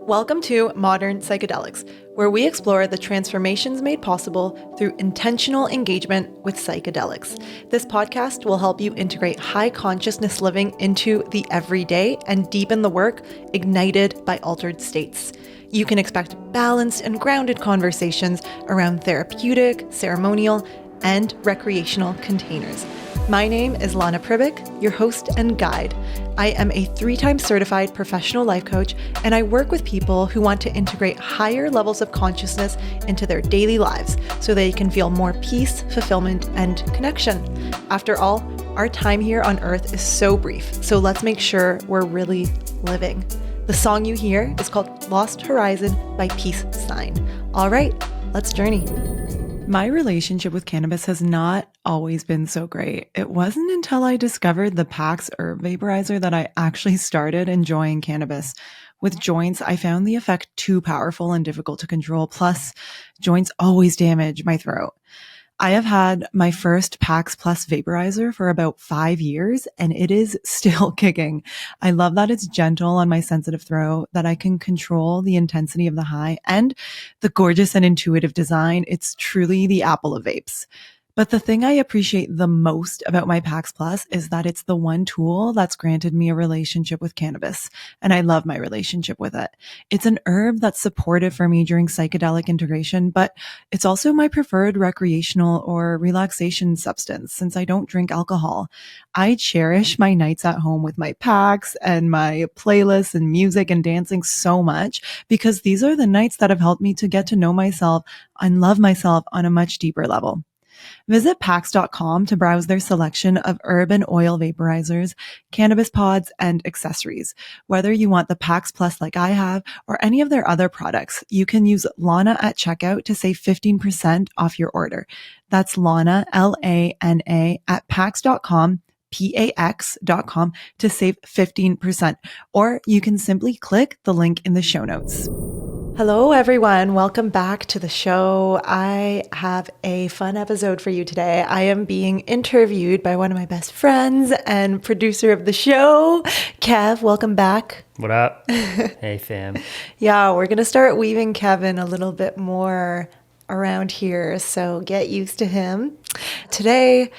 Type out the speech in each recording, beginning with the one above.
Welcome to Modern Psychedelics, where we explore the transformations made possible through intentional engagement with psychedelics. This podcast will help you integrate high consciousness living into the everyday and deepen the work ignited by altered states. You can expect balanced and grounded conversations around therapeutic, ceremonial, and recreational containers. My name is Lana Pribic, your host and guide. I am a 3-time certified professional life coach, and I work with people who want to integrate higher levels of consciousness into their daily lives so they can feel more peace, fulfillment, and connection. After all, our time here on Earth is so brief, so let's make sure we're really living. The song you hear is called Lost Horizon by Peace Sign. All right, let's journey. My relationship with cannabis has not always been so great. It wasn't until I discovered the PAX herb vaporizer that I actually started enjoying cannabis. With joints, I found the effect too powerful and difficult to control. Plus, joints always damage my throat. I have had my first PAX Plus vaporizer for about 5 years, and it is still kicking. I love that it's gentle on my sensitive throat, that I can control the intensity of the high, and the gorgeous and intuitive design. It's truly the apple of vapes. But the thing I appreciate the most about my PAX Plus is that it's the one tool that's granted me a relationship with cannabis, and I love my relationship with it. It's an herb that's supportive for me during psychedelic integration, but it's also my preferred recreational or relaxation substance since I don't drink alcohol. I cherish my nights at home with my PAX and my playlists and music and dancing so much because these are the nights that have helped me to get to know myself and love myself on a much deeper level. Visit PAX.com to browse their selection of herb and oil vaporizers, cannabis pods, and accessories. Whether you want the PAX Plus like I have or any of their other products, you can use Lana at checkout to save 15% off your order. That's Lana, Lana, at PAX.com. PAX.com to save 15%, or you can simply click the link in the show notes. Hello, everyone. Welcome back to the show. I have a fun episode for you today. I am being interviewed by one of my best friends and producer of the show, Kev. Welcome back. What up? Hey, fam. Yeah, we're going to start weaving Kevin a little bit more around here, so get used to him. Today,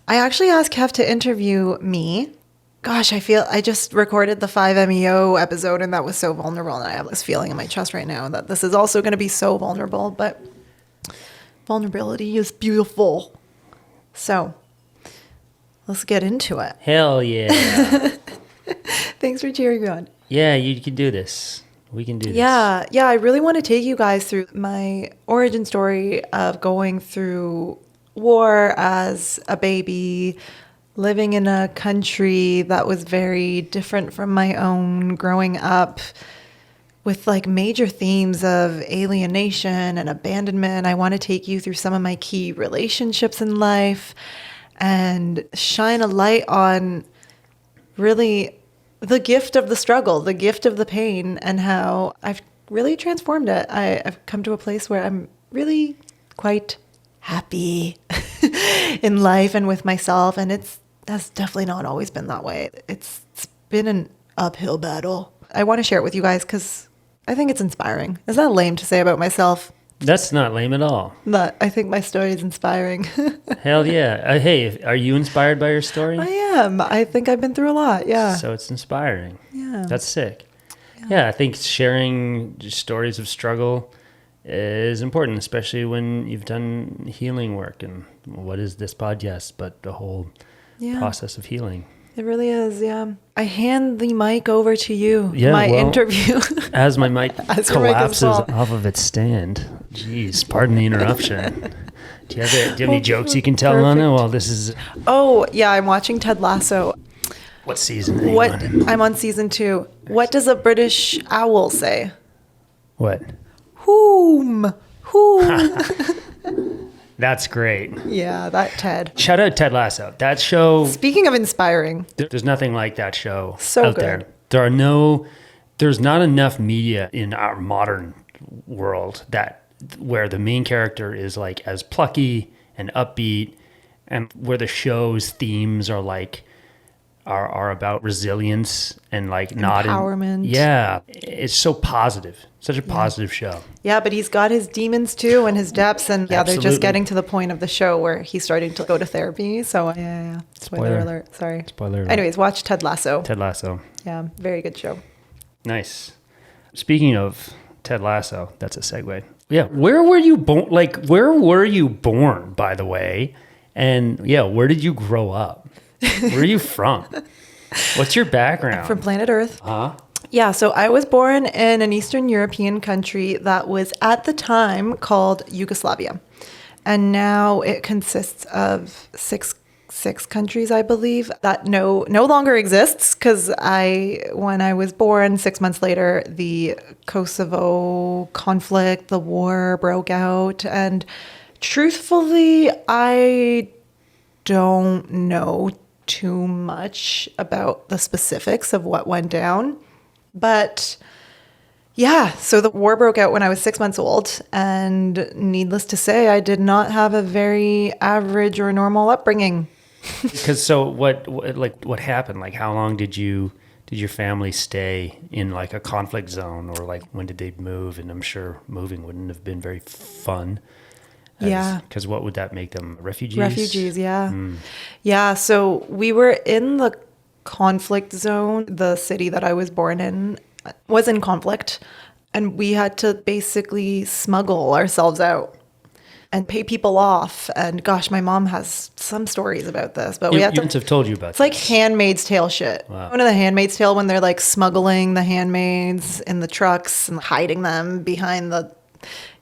I actually asked Kev to interview me. Gosh, I just recorded the 5MEO episode and that was so vulnerable, and I have this feeling in my chest right now that this is also going to be so vulnerable, but vulnerability is beautiful. So let's get into it. Hell yeah. Thanks for cheering me on. Yeah, you can do this. We can do this. Yeah, I really want to take you guys through my origin story of going through war as a baby, living in a country that was very different from my own, growing up with like major themes of alienation and abandonment. I want to take you through some of my key relationships in life and shine a light on really the gift of the struggle, the gift of the pain, and how I've really transformed it. I've come to a place where I'm really quite happy in life and with myself, and that's definitely not always been that way. It's been an uphill battle. I want to share it with you guys because I think it's inspiring. Is that lame to say about myself? That's not lame at all. But I think my story is inspiring. Hell yeah. Hey, are you inspired by your story? I am. I think I've been through a lot, yeah. So it's inspiring. Yeah. That's sick. Yeah, I think sharing stories of struggle is important, especially when you've done healing work. And what is this podcast but the whole process of healing? It really is, yeah. I hand the mic over to you, interview. As my mic collapses off of its stand. Jeez, pardon the interruption. Do you have any jokes you can tell, Lana? Well, this is... Oh, yeah, I'm watching Ted Lasso. What season are you on? I'm on season 2. Nice. What does a British owl say? What? Whom? That's great. Yeah, that Ted. Shout out Ted Lasso. That show... Speaking of inspiring. There's nothing like that show so out good. There. There's not enough media in our modern world where the main character is like as plucky and upbeat, and where the show's themes are like are about resilience and like not empowerment. Yeah, it's so positive. Such a positive show. Yeah, but he's got his demons too and his depths, and they're just getting to the point of the show where he's starting to go to therapy. So yeah. Spoiler alert. Sorry. Spoiler alert. Anyways, watch Ted Lasso. Ted Lasso. Yeah, very good show. Nice. Speaking of Ted Lasso, that's a segue. Yeah, where were you born? Like, where were you born, by the way? And yeah, where did you grow up? Where are you from? What's your background? I'm from planet Earth. Huh? Yeah, so I was born in an Eastern European country that was at the time called Yugoslavia. And now it consists of six countries, I believe, that no longer exists, because when I was born, 6 months later, the Kosovo conflict, the war broke out. And truthfully, I don't know too much about the specifics of what went down. But yeah, so the war broke out when I was 6 months old. And needless to say, I did not have a very average or normal upbringing. Because so what happened? Like, how long did your family stay in like a conflict zone, or like when did they move? And I'm sure moving wouldn't have been very fun. Yeah. Because what would that make them? Refugees? Refugees, yeah. Yeah, so we were in the conflict zone. The city that I was born in was in conflict, and we had to basically smuggle ourselves out and pay people off. And gosh, my mom has some stories about this, but we had to. Have told you about. It's like Handmaid's Tale shit. Wow. One of the Handmaid's Tale, when they're like smuggling the handmaids in the trucks and hiding them behind the.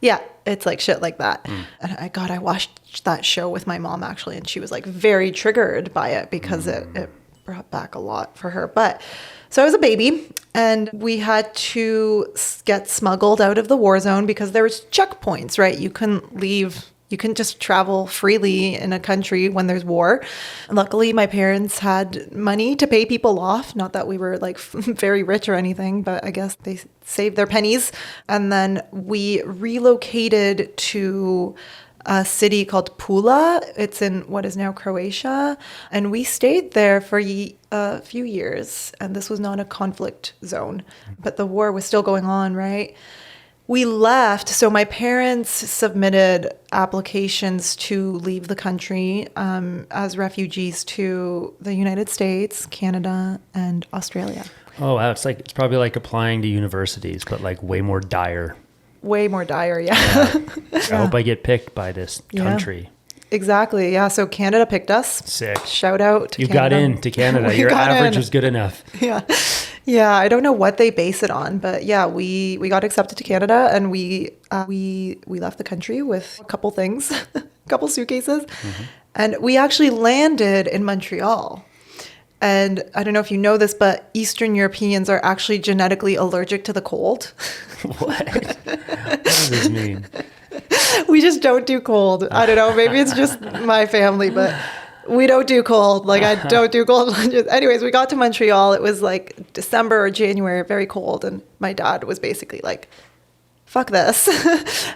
Yeah, it's like shit like that. And I watched that show with my mom actually, and she was like very triggered by it because it brought back a lot for her. But so I was a baby, and we had to get smuggled out of the war zone because there was checkpoints, right? You couldn't leave. You couldn't just travel freely in a country when there's war. Luckily, my parents had money to pay people off. Not that we were like very rich or anything, but I guess they saved their pennies. And then we relocated to a city called Pula. It's in what is now Croatia. And we stayed there for a few years. And this was not a conflict zone, but the war was still going on, right? We left. So my parents submitted applications to leave the country as refugees to the United States, Canada, and Australia. Oh, wow. It's probably like applying to universities, but like way more dire. Way more dire, yeah. I hope I get picked by this country. Exactly. Yeah. So Canada picked us. Sick. Shout out to you Canada. got into Canada. Your average was good enough. Yeah. Yeah. I don't know what they base it on, but yeah, we got accepted to Canada, and we left the country with a couple things, a couple suitcases, and we actually landed in Montreal. And I don't know if you know this, but Eastern Europeans are actually genetically allergic to the cold. What? What does this mean? We just don't do cold. I don't know. Maybe it's just my family, but we don't do cold. Like, I don't do cold. Anyways, we got to Montreal. It was like December or January, very cold. And my dad was basically like, fuck this.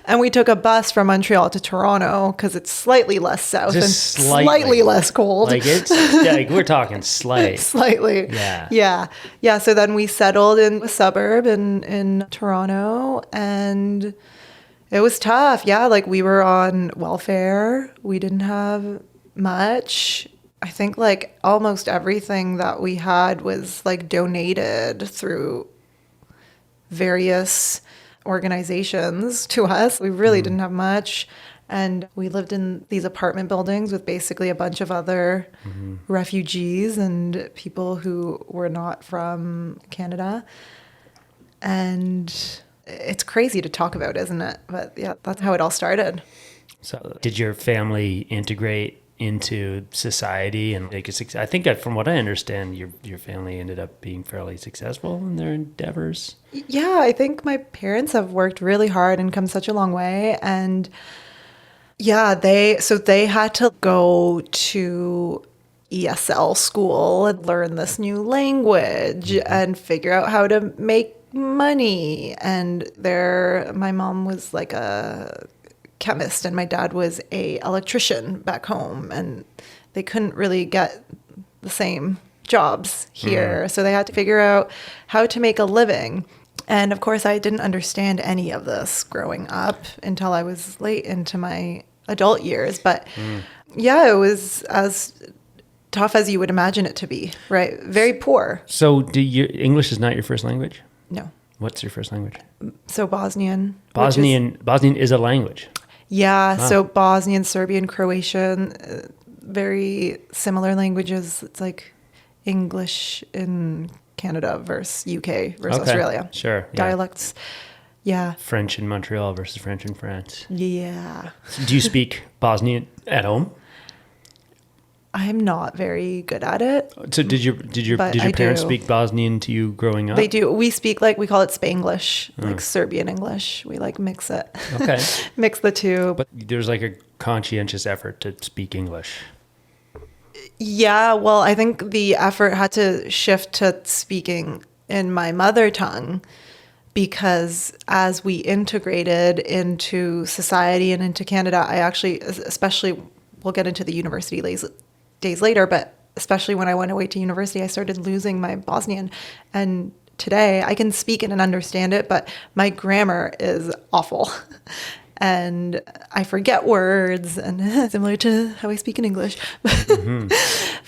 And we took a bus from Montreal to Toronto because it's slightly less south and slightly less cold. Like we're talking slight. Slightly. Yeah. Yeah. Yeah. So then we settled in a suburb in Toronto, and it was tough. Yeah. Like, we were on welfare. We didn't have much. I think like almost everything that we had was like donated through various organizations to us. We really didn't have much. And we lived in these apartment buildings with basically a bunch of other refugees and people who were not from Canada. And it's crazy to talk about, isn't it? But yeah, that's how it all started. So did your family integrate into society? And I think that from what I understand, your family ended up being fairly successful in their endeavors. Yeah, I think my parents have worked really hard and come such a long way. And yeah, they had to go to ESL school and learn this new language and figure out how to make money. And my mom was like a chemist and my dad was a electrician back home, and they couldn't really get the same jobs here. So they had to figure out how to make a living. And of course, I didn't understand any of this growing up until I was late into my adult years. But yeah, it was as tough as you would imagine it to be, right? Very poor. So English is not your first language? No. What's your first language? So Bosnian. Bosnian is a language. Yeah. Wow. So Bosnian, Serbian, Croatian, very similar languages. It's like English in Canada versus UK versus Australia. Sure. Yeah. Dialects. Yeah. French in Montreal versus French in France. Yeah. Do you speak Bosnian at home? I'm not very good at it. So did your parents speak Bosnian to you growing up? They do. We speak we call it Spanglish, like Serbian English. We mix it. Okay. Mix the two. But there's a conscientious effort to speak English. Yeah, well, I think the effort had to shift to speaking in my mother tongue because as we integrated into society and into Canada, I actually, especially, we'll get into the university days later, but especially when I went away to university, I started losing my Bosnian. And today I can speak it and understand it, but my grammar is awful. And I forget words, and similar to how I speak in English.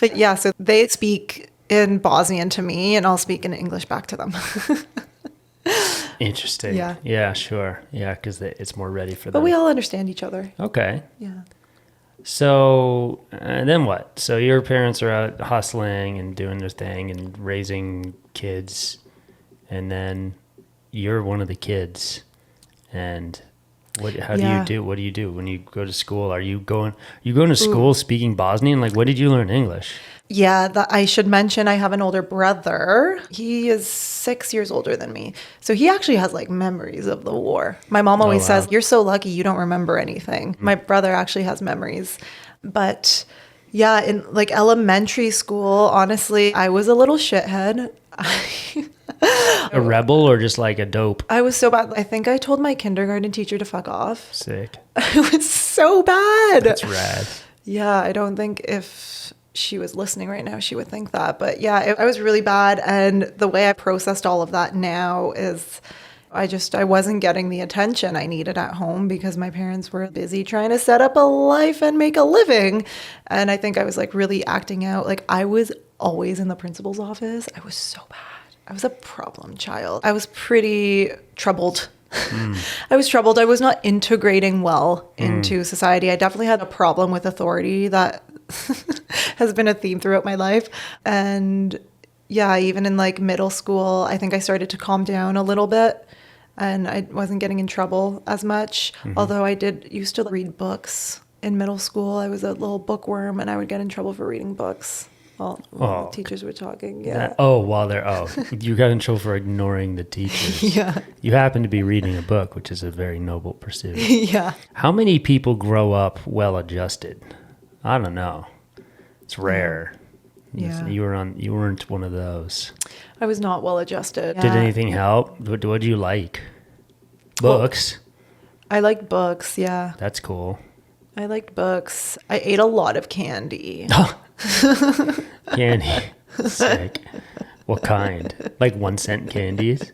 But yeah, so they speak in Bosnian to me, and I'll speak in English back to them. Interesting. Yeah. Yeah, sure. Yeah, because it's more ready for them. But we all understand each other. Okay. Yeah. So then what? So your parents are out hustling and doing their thing and raising kids, and then you're one of the kids. And how do you do? What do you do when you go to school? Are you going to school speaking Bosnian? When did you learn English? Yeah, I should mention I have an older brother. He is 6 years older than me. So he actually has memories of the war. My mom always says, you're so lucky you don't remember anything. My brother actually has memories. But yeah, in elementary school, honestly, I was a little shithead. A rebel or just a dope? I was so bad. I think I told my kindergarten teacher to fuck off. Sick. It was so bad. That's rad. Yeah, I don't think if she was listening right now, she would think that. But yeah, I was really bad. And the way I processed all of that now is I wasn't getting the attention I needed at home because my parents were busy trying to set up a life and make a living. And I think I was really acting out. I was always in the principal's office. I was so bad. I was a problem child. I was pretty troubled. I was troubled. I was not integrating well into society. I definitely had a problem with authority that has been a theme throughout my life. And yeah, even in middle school, I think I started to calm down a little bit and I wasn't getting in trouble as much. Although I used to read books in middle school. I was a little bookworm and I would get in trouble for reading books. While the teachers were talking, yeah. You got in trouble for ignoring the teachers. Yeah. You happen to be reading a book, which is a very noble pursuit. Yeah. How many people grow up well-adjusted? I don't know. It's rare. Yeah. You weren't one of those. I was not well-adjusted. Did anything help? What did you like? Books? I liked books, yeah. That's cool. I liked books. I ate a lot of candy. Candy. Sick. What kind? 1 cent candies?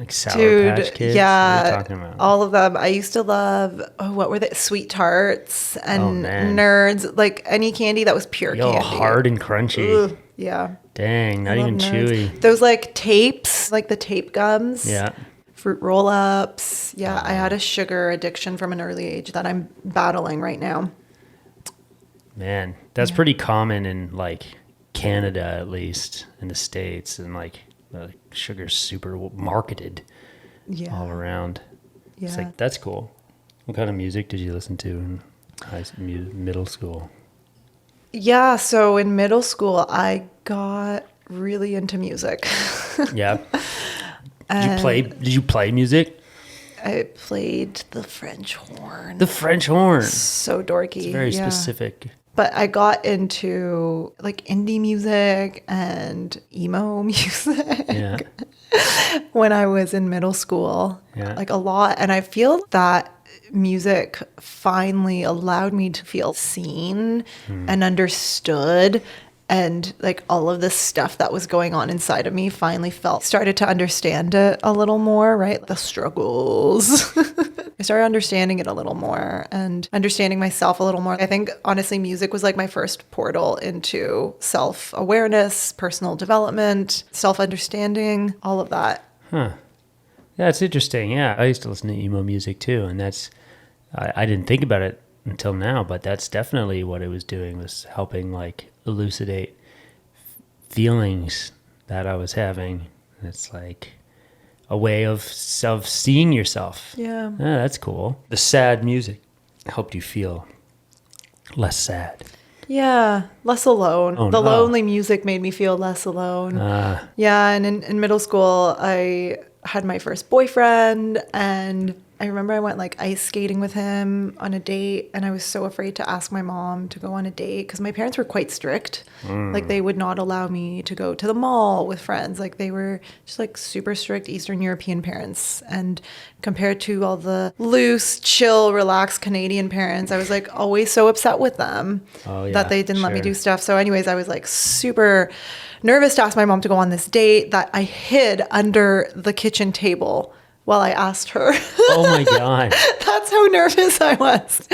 Sour Patch Kids? Yeah. What are you talking about? All of them. I used to love, what were they? Sweet Tarts and Nerds. Any candy that was pure candy. Hard and crunchy. Ugh, yeah. Dang, not even Nerds. chewy. Those tapes, the tape gums. Yeah. Fruit roll-ups. Yeah, I had a sugar addiction from an early age that I'm battling right now. Man, that's pretty common in Canada, at least in the States, and sugar's super marketed all around. Yeah. It's that's cool. What kind of music did you listen to in middle school? Yeah, so in middle school, I got really into music. Yeah. Did you play music? I played the French horn. The French horn. So dorky. It's very specific. But I got into indie music and emo music when I was in middle school, a lot. And I feel that music finally allowed me to feel seen and understood And like all of this stuff that was going on inside of me finally started to understand it a little more, right? The struggles. I started understanding it a little more and understanding myself a little more. I think honestly, music was like my first portal into self-awareness, personal development, self-understanding, all of that. Huh. Yeah, it's interesting. Yeah, I used to listen to emo music too, and I didn't think about it until now, but that's definitely what it was doing, was helping like elucidate feelings that I was having. It's like a way of seeing yourself. Yeah. That's cool. The sad music helped you feel less sad. Yeah, less alone. Oh, the no. lonely music made me feel less alone. Yeah, and in middle school, I had my first boyfriend, and I remember I went like ice skating with him on a date, and I was so afraid to ask my mom to go on a date because my parents were quite strict. Like they would not allow me to go to the mall with friends. Like they were just like super strict Eastern European parents. And compared to all the loose, chill, relaxed Canadian parents, I was like always so upset with them that they didn't let me do stuff. So anyways, I was like super nervous to ask my mom to go on this date that I hid under the kitchen table while I asked her. Oh my God. That's how nervous I was.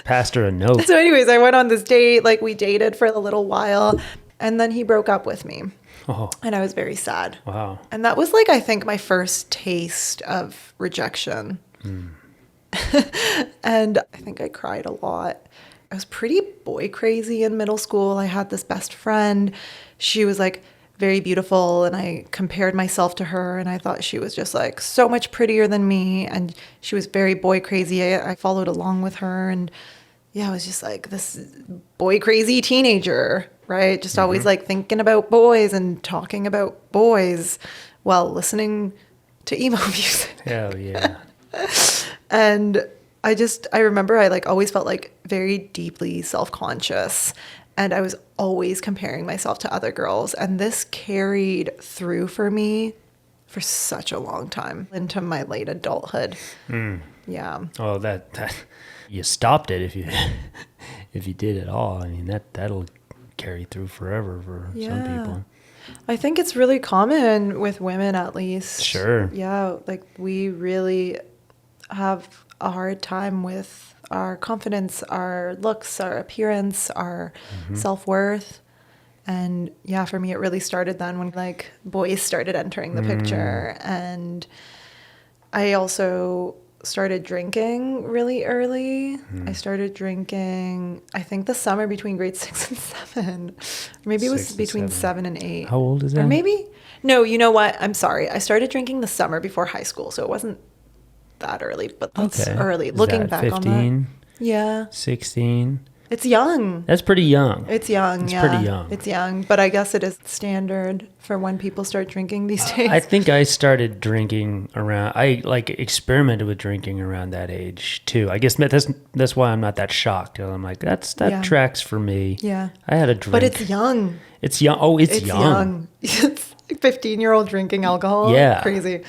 Passed her a note. So anyways, I went on this date, like we dated for a little while, and then he broke up with me. Oh. And I was very sad. Wow. And that was like, I think, my first taste of rejection. And I think I cried a lot. I was pretty boy crazy in middle school. I had this best friend. She was like very beautiful, and I compared myself to her, and I thought she was just like so much prettier than me, and she was very boy crazy. I followed along with her, and yeah, I was just like this boy crazy teenager, right? Just always like thinking about boys and talking about boys while listening to emo music. Hell yeah. And I remember I like always felt like very deeply self-conscious, and I was always comparing myself to other girls. And this carried through for me for such a long time into my late adulthood. Yeah. Oh, that you stopped it if you did at all. I mean, that'll carry through forever for some people. I think it's really common with women, at least. Sure. Yeah, like we really have a hard time with our confidence, our looks, our appearance, our self-worth. And yeah, for me, it really started then when like boys started entering the picture. And I also started drinking really early. I started drinking, I think the summer between grade 6 and 7. Or maybe it was between 7 and 8. How old is that? Or maybe, no, you know what? I'm sorry. I started drinking the summer before high school. So it wasn't that early, but that's early. Is Looking that back 15, on that. Yeah. 16? It's young. That's pretty young. It's young, It's yeah. pretty young. It's young, but I guess it is standard for when people start drinking these days. I think I started drinking I like experimented with drinking around that age too. I guess that's why I'm not that shocked. I'm like, that tracks for me. Yeah. I had a drink. But it's young. It's young. Oh, it's young. It's like 15-year-old drinking alcohol. Yeah. Crazy.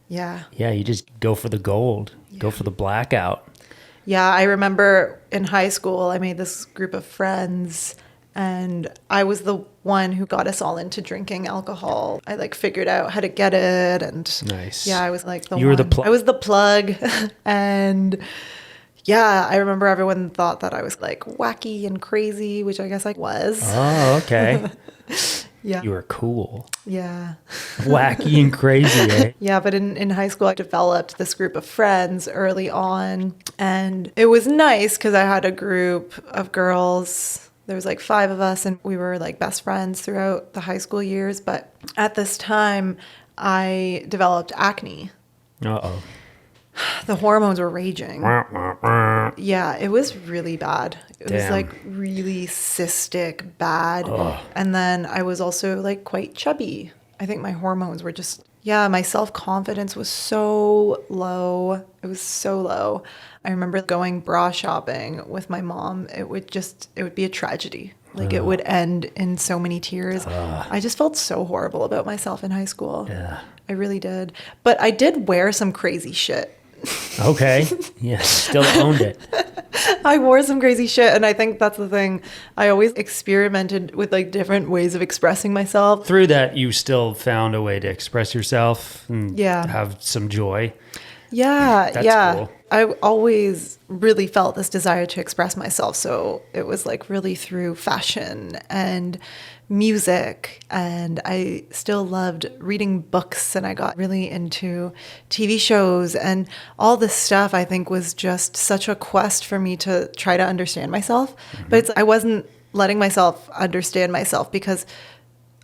Yeah. Yeah, you just go for the gold. Go for the blackout. Yeah, I remember in high school, I made this group of friends, and I was the one who got us all into drinking alcohol. I like figured out how to get it, and nice. Yeah, I was like You were the plug. I was the plug, and yeah, I remember everyone thought that I was like wacky and crazy, which I guess I was. Oh, okay. Yeah. You were cool. Yeah. Wacky and crazy, eh? Yeah, but in high school, I developed this group of friends early on. And it was nice because I had a group of girls. There was like 5 of us, and we were like best friends throughout the high school years. But at this time, I developed acne. Uh-oh. The hormones were raging. Yeah, it was really bad. It was like really cystic, bad. Ugh. And then I was also like quite chubby. I think my hormones were just, my self-confidence was so low. It was so low. I remember going bra shopping with my mom. It would be a tragedy. Like it would end in so many tears. I just felt so horrible about myself in high school. Yeah. I really did. But I did wear some crazy shit. Okay. Yeah, still owned it. I wore some crazy shit. And I think that's the thing. I always experimented with like different ways of expressing myself. Through that, you still found a way to express yourself and have some joy. Yeah. That's cool. I always really felt this desire to express myself. So it was like really through fashion and music. And I still loved reading books, and I got really into TV shows, and all this stuff I think was just such a quest for me to try to understand myself. But I wasn't letting myself understand myself because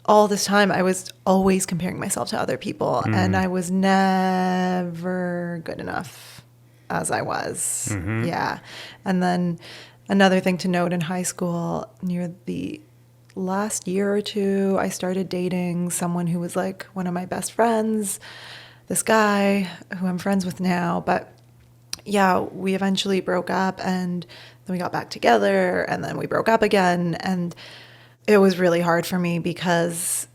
all this time I was always comparing myself to other people, and I was never good enough as I was. Yeah. And then another thing to note, in high school, near the last year or two, I started dating someone who was like one of my best friends, this guy who I'm friends with now. But yeah, we eventually broke up, and then we got back together, and then we broke up again. And it was really hard for me because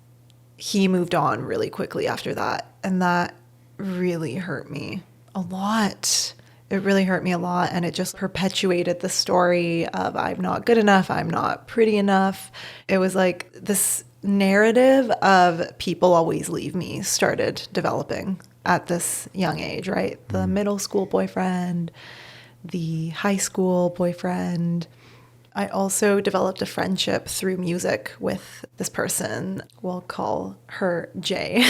he moved on really quickly after that. And that really hurt me a lot. It really hurt me a lot. And it just perpetuated the story of I'm not good enough, I'm not pretty enough. It was like this narrative of people always leave me started developing at this young age, right? The middle school boyfriend, the high school boyfriend. I also developed a friendship through music with this person. We'll call her Jay.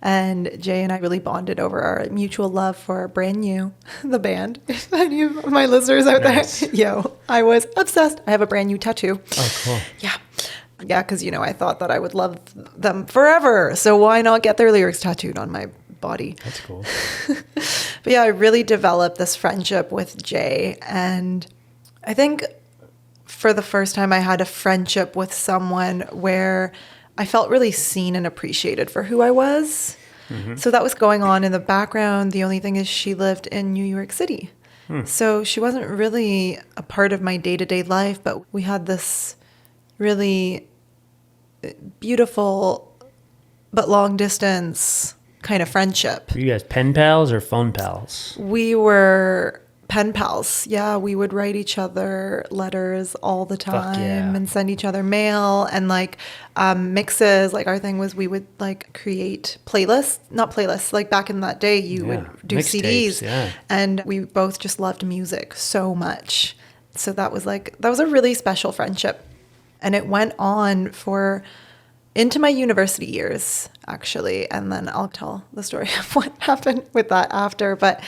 And Jay and I really bonded over our mutual love for Brand New, the band. If any of my listeners out there, I was obsessed. I have a Brand New tattoo. Oh, cool. Yeah. Yeah, because, I thought that I would love them forever. So why not get their lyrics tattooed on my body? That's cool. But yeah, I really developed this friendship with Jay. And I think for the first time, I had a friendship with someone where I felt really seen and appreciated for who I was. So that was going on in the background. The only thing is she lived in New York City. So she wasn't really a part of my day-to-day life, but we had this really beautiful but long distance kind of friendship. Were you guys pen pals or phone pals? We were pen pals. Yeah, we would write each other letters all the time and send each other mail and like mixes. Like our thing was we would like create not playlists. Like back in that day, you would do CDs, and we both just loved music so much. So that was a really special friendship, and it went on for into my university years actually. And then I'll tell the story of what happened with that after, but.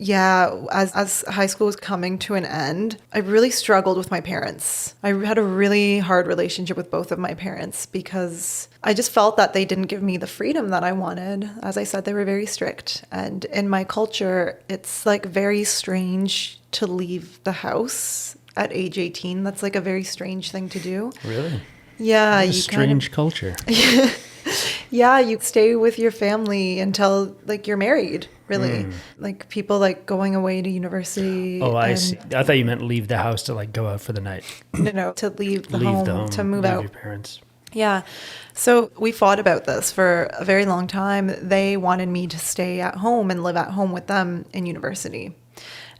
Yeah, as high school was coming to an end, I really struggled with my parents. I had a really hard relationship with both of my parents because I just felt that they didn't give me the freedom that I wanted. As I said, they were very strict. And in my culture, it's like very strange to leave the house at age 18. That's like a very strange thing to do. Really? Yeah. Strange culture. Yeah, you stay with your family until like you're married, really. Like people like going away to university. Oh, I see. I thought you meant leave the house to like go out for the night. No, to leave the home, to move out. Leave your parents. Yeah. So we fought about this for a very long time. They wanted me to stay at home and live at home with them in university.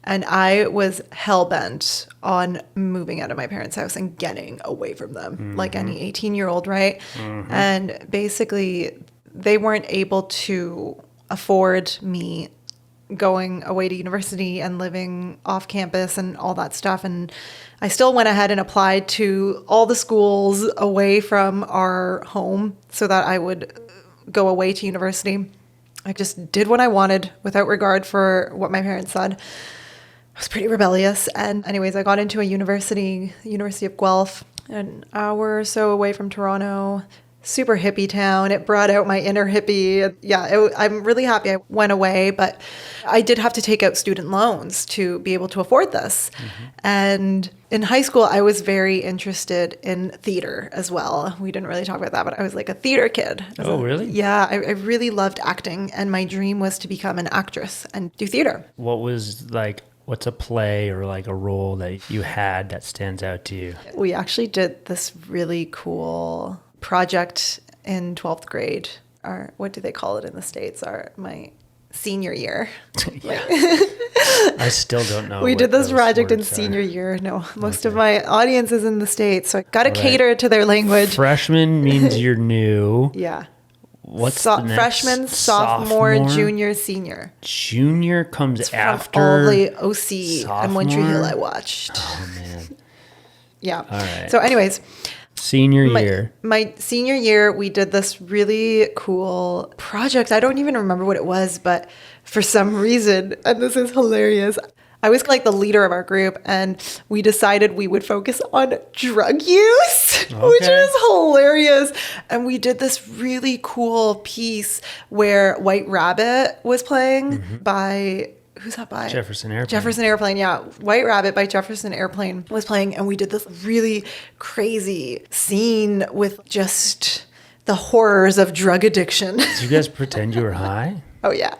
And I was hell-bent on moving out of my parents' house and getting away from them, like any 18-year-old, right? And basically, they weren't able to afford me going away to university and living off campus and all that stuff. And I still went ahead and applied to all the schools away from our home so that I would go away to university. I just did what I wanted without regard for what my parents said. I was pretty rebellious. And anyways, I got into a University of Guelph, an hour or so away from Toronto. Super hippie town. It brought out my inner hippie. Yeah, I'm really happy I went away, but I did have to take out student loans to be able to afford this. And in high school, I was very interested in theater as well. We didn't really talk about that, but I was like a theater kid. Oh, really? Yeah, I really loved acting, and my dream was to become an actress and do theater. What's a play or like a role that you had that stands out to you? We actually did this really cool project in 12th grade. What do they call it in the States? My senior year. Yeah. I still don't know. We did this those project in words are. senior year. No, most of my audience is in the States, so I got to All right. cater to their language. Freshman means you're new. Yeah. What's the next? Freshman, sophomore, junior, senior. Junior comes It's after from all the OC and One Tree Hill sophomore? I watched. Oh man. Yeah. All right. So anyways, Senior year. my senior year, we did this really cool project. I don't even remember what it was, but for some reason, and this is hilarious, I was like the leader of our group, and we decided we would focus on drug use, which Okay. is hilarious. And we did this really cool piece where White Rabbit was playing by, who's that by? Jefferson Airplane. Jefferson Airplane, yeah. White Rabbit by Jefferson Airplane was playing, and we did this really crazy scene with just the horrors of drug addiction. Did you guys pretend you were high? Oh, yeah.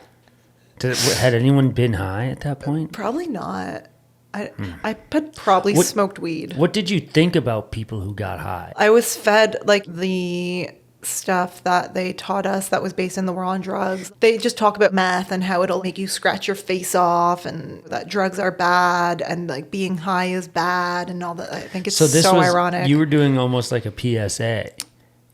Had anyone been high at that point? Probably not. I had probably smoked weed. What did you think about people who got high? I was fed like the stuff that they taught us that was based in the war on drugs. They just talk about meth and how it'll make you scratch your face off and that drugs are bad and like being high is bad and all that. I think it's so ironic. You were doing almost like a PSA.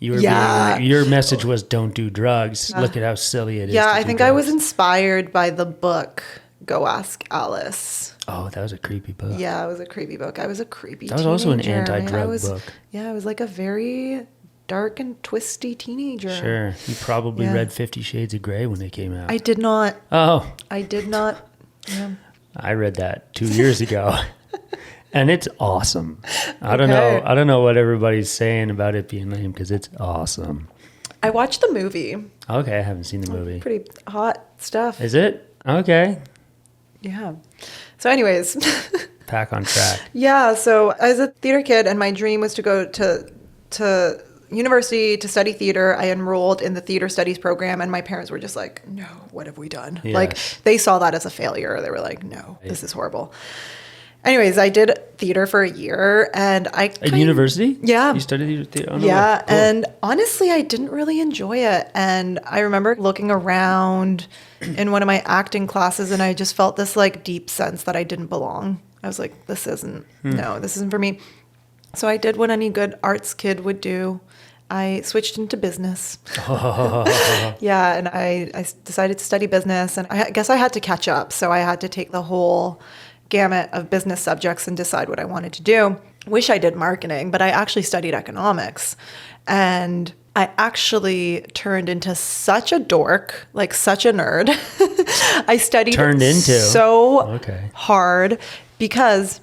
You were being, your message was don't do drugs. Look at how silly it is. Yeah, I think I was inspired by the book Go Ask Alice. Oh, that was a creepy book. Yeah, it was a creepy book. I was a creepy That was also an teenager. anti-drug book. Yeah, I was like a very dark and twisty teenager. Sure. You probably read 50 Shades of Grey when they came out. I did not. Oh. I did not. Yeah. I read that 2 years ago. And it's awesome. I don't know what everybody's saying about it being lame because it's awesome. I watched the movie. Okay, I haven't seen the movie. Pretty hot stuff. Is it? Okay. Yeah. So anyways. Back on track. Yeah, so I was a theater kid and my dream was to go to university to study theater. I enrolled in the theater studies program and my parents were just like, no, what have we done? Yes. Like they saw that as a failure. They were like, no, this is horrible. Anyways, I did theater for a year and At university? Yeah. You studied theater? Oh, no yeah. way. Cool. And honestly, I didn't really enjoy it. And I remember looking around in one of my acting classes and I just felt this like deep sense that I didn't belong. I was like, this isn't for me. So I did what any good arts kid would do. I switched into business. Yeah. And I decided to study business and I guess I had to catch up. So I had to take the whole gamut of business subjects and decide what I wanted to do. Wish I did marketing, but I actually studied economics. And I actually turned into such a dork, like such a nerd. I studied so hard because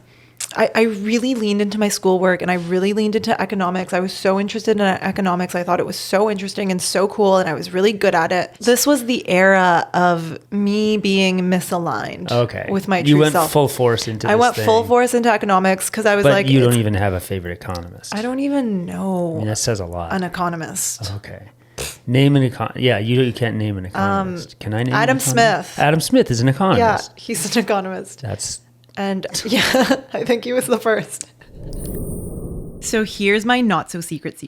I really leaned into my schoolwork and I really leaned into economics. I was so interested in economics. I thought it was so interesting and so cool and I was really good at it. This was the era of me being misaligned with my true self. You went full force into this I went thing. full force into economics because I was But you don't even have a favorite economist. I don't even know. I mean, that says a lot. An economist. Okay. Name an economist. Yeah, you can't name an economist. Can I name Adam an economist? Smith. Adam Smith is an economist. Yeah, he's an economist. And yeah, I think he was the first. So here's my not so secret.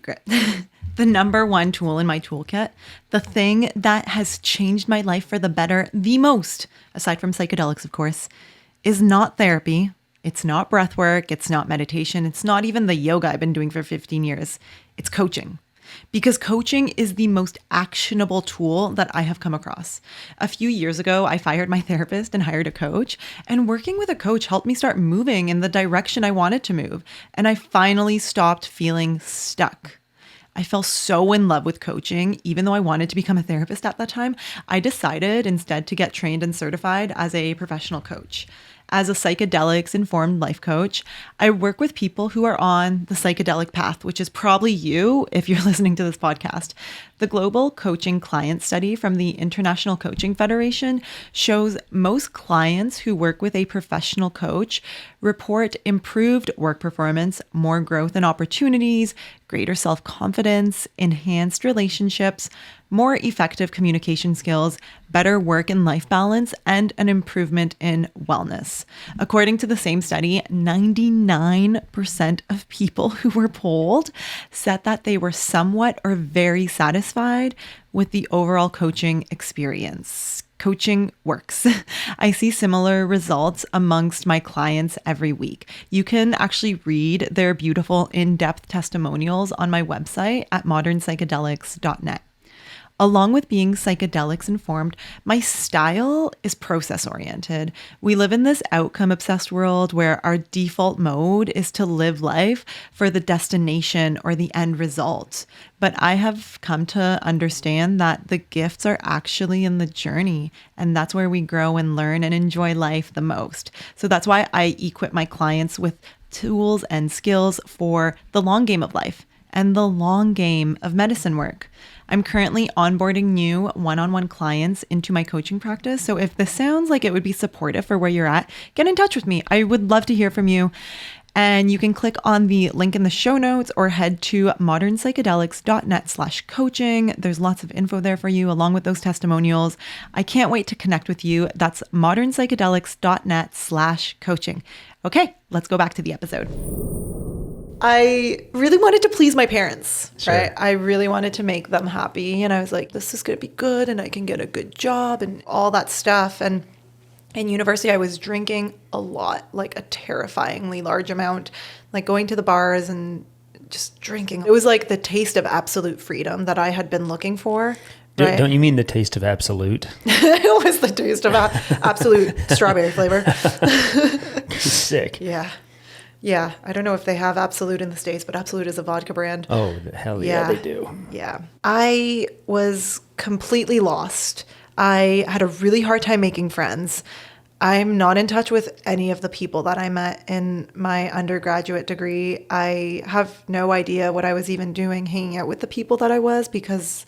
The number one tool in my toolkit, the thing that has changed my life for the better the most, aside from psychedelics, of course, is not therapy. It's not breath work. It's not meditation. It's not even the yoga I've been doing for 15 years. It's coaching. Because coaching is the most actionable tool that I have come across. A few years ago, I fired my therapist and hired a coach, and working with a coach helped me start moving in the direction I wanted to move, and I finally stopped feeling stuck. I fell so in love with coaching, even though I wanted to become a therapist at that time. I decided instead to get trained and certified as a professional coach. As a psychedelics informed life coach, I work with people who are on the psychedelic path, which is probably you if you're listening to this podcast. The Global Coaching Client Study from the International Coaching Federation shows most clients who work with a professional coach report improved work performance, more growth and opportunities, greater self-confidence, enhanced relationships, more effective communication skills, better work and life balance, and an improvement in wellness. According to the same study, 99% of people who were polled said that they were somewhat or very satisfied with the overall coaching experience. Coaching works. I see similar results amongst my clients every week. You can actually read their beautiful in-depth testimonials on my website at modernpsychedelics.net. Along with being psychedelics informed, my style is process oriented. We live in this outcome obsessed world where our default mode is to live life for the destination or the end result. But I have come to understand that the gifts are actually in the journey, and that's where we grow and learn and enjoy life the most. So that's why I equip my clients with tools and skills for the long game of life and the long game of medicine work. I'm currently onboarding new one-on-one clients into my coaching practice. So if this sounds like it would be supportive for where you're at, get in touch with me. I would love to hear from you. And you can click on the link in the show notes or head to modernpsychedelics.net/coaching. There's lots of info there for you along with those testimonials. I can't wait to connect with you. That's modernpsychedelics.net/coaching. Okay, let's go back to the episode. I really wanted to please my parents, right? I really wanted to make them happy. And I was like, this is going to be good and I can get a good job and all that stuff. And in university, I was drinking a lot, like a terrifyingly large amount, like going to the bars and just drinking. It was like the taste of absolute freedom that I had been looking for. Right? Don't you mean the taste of absolute? It was the taste of absolute strawberry flavor. Sick. Yeah. Yeah, I don't know if they have Absolute in the States, but Absolute is a vodka brand. Oh, hell yeah, they do. Yeah. I was completely lost. I had a really hard time making friends. I'm not in touch with any of the people that I met in my undergraduate degree. I have no idea what I was even doing hanging out with the people that I was because,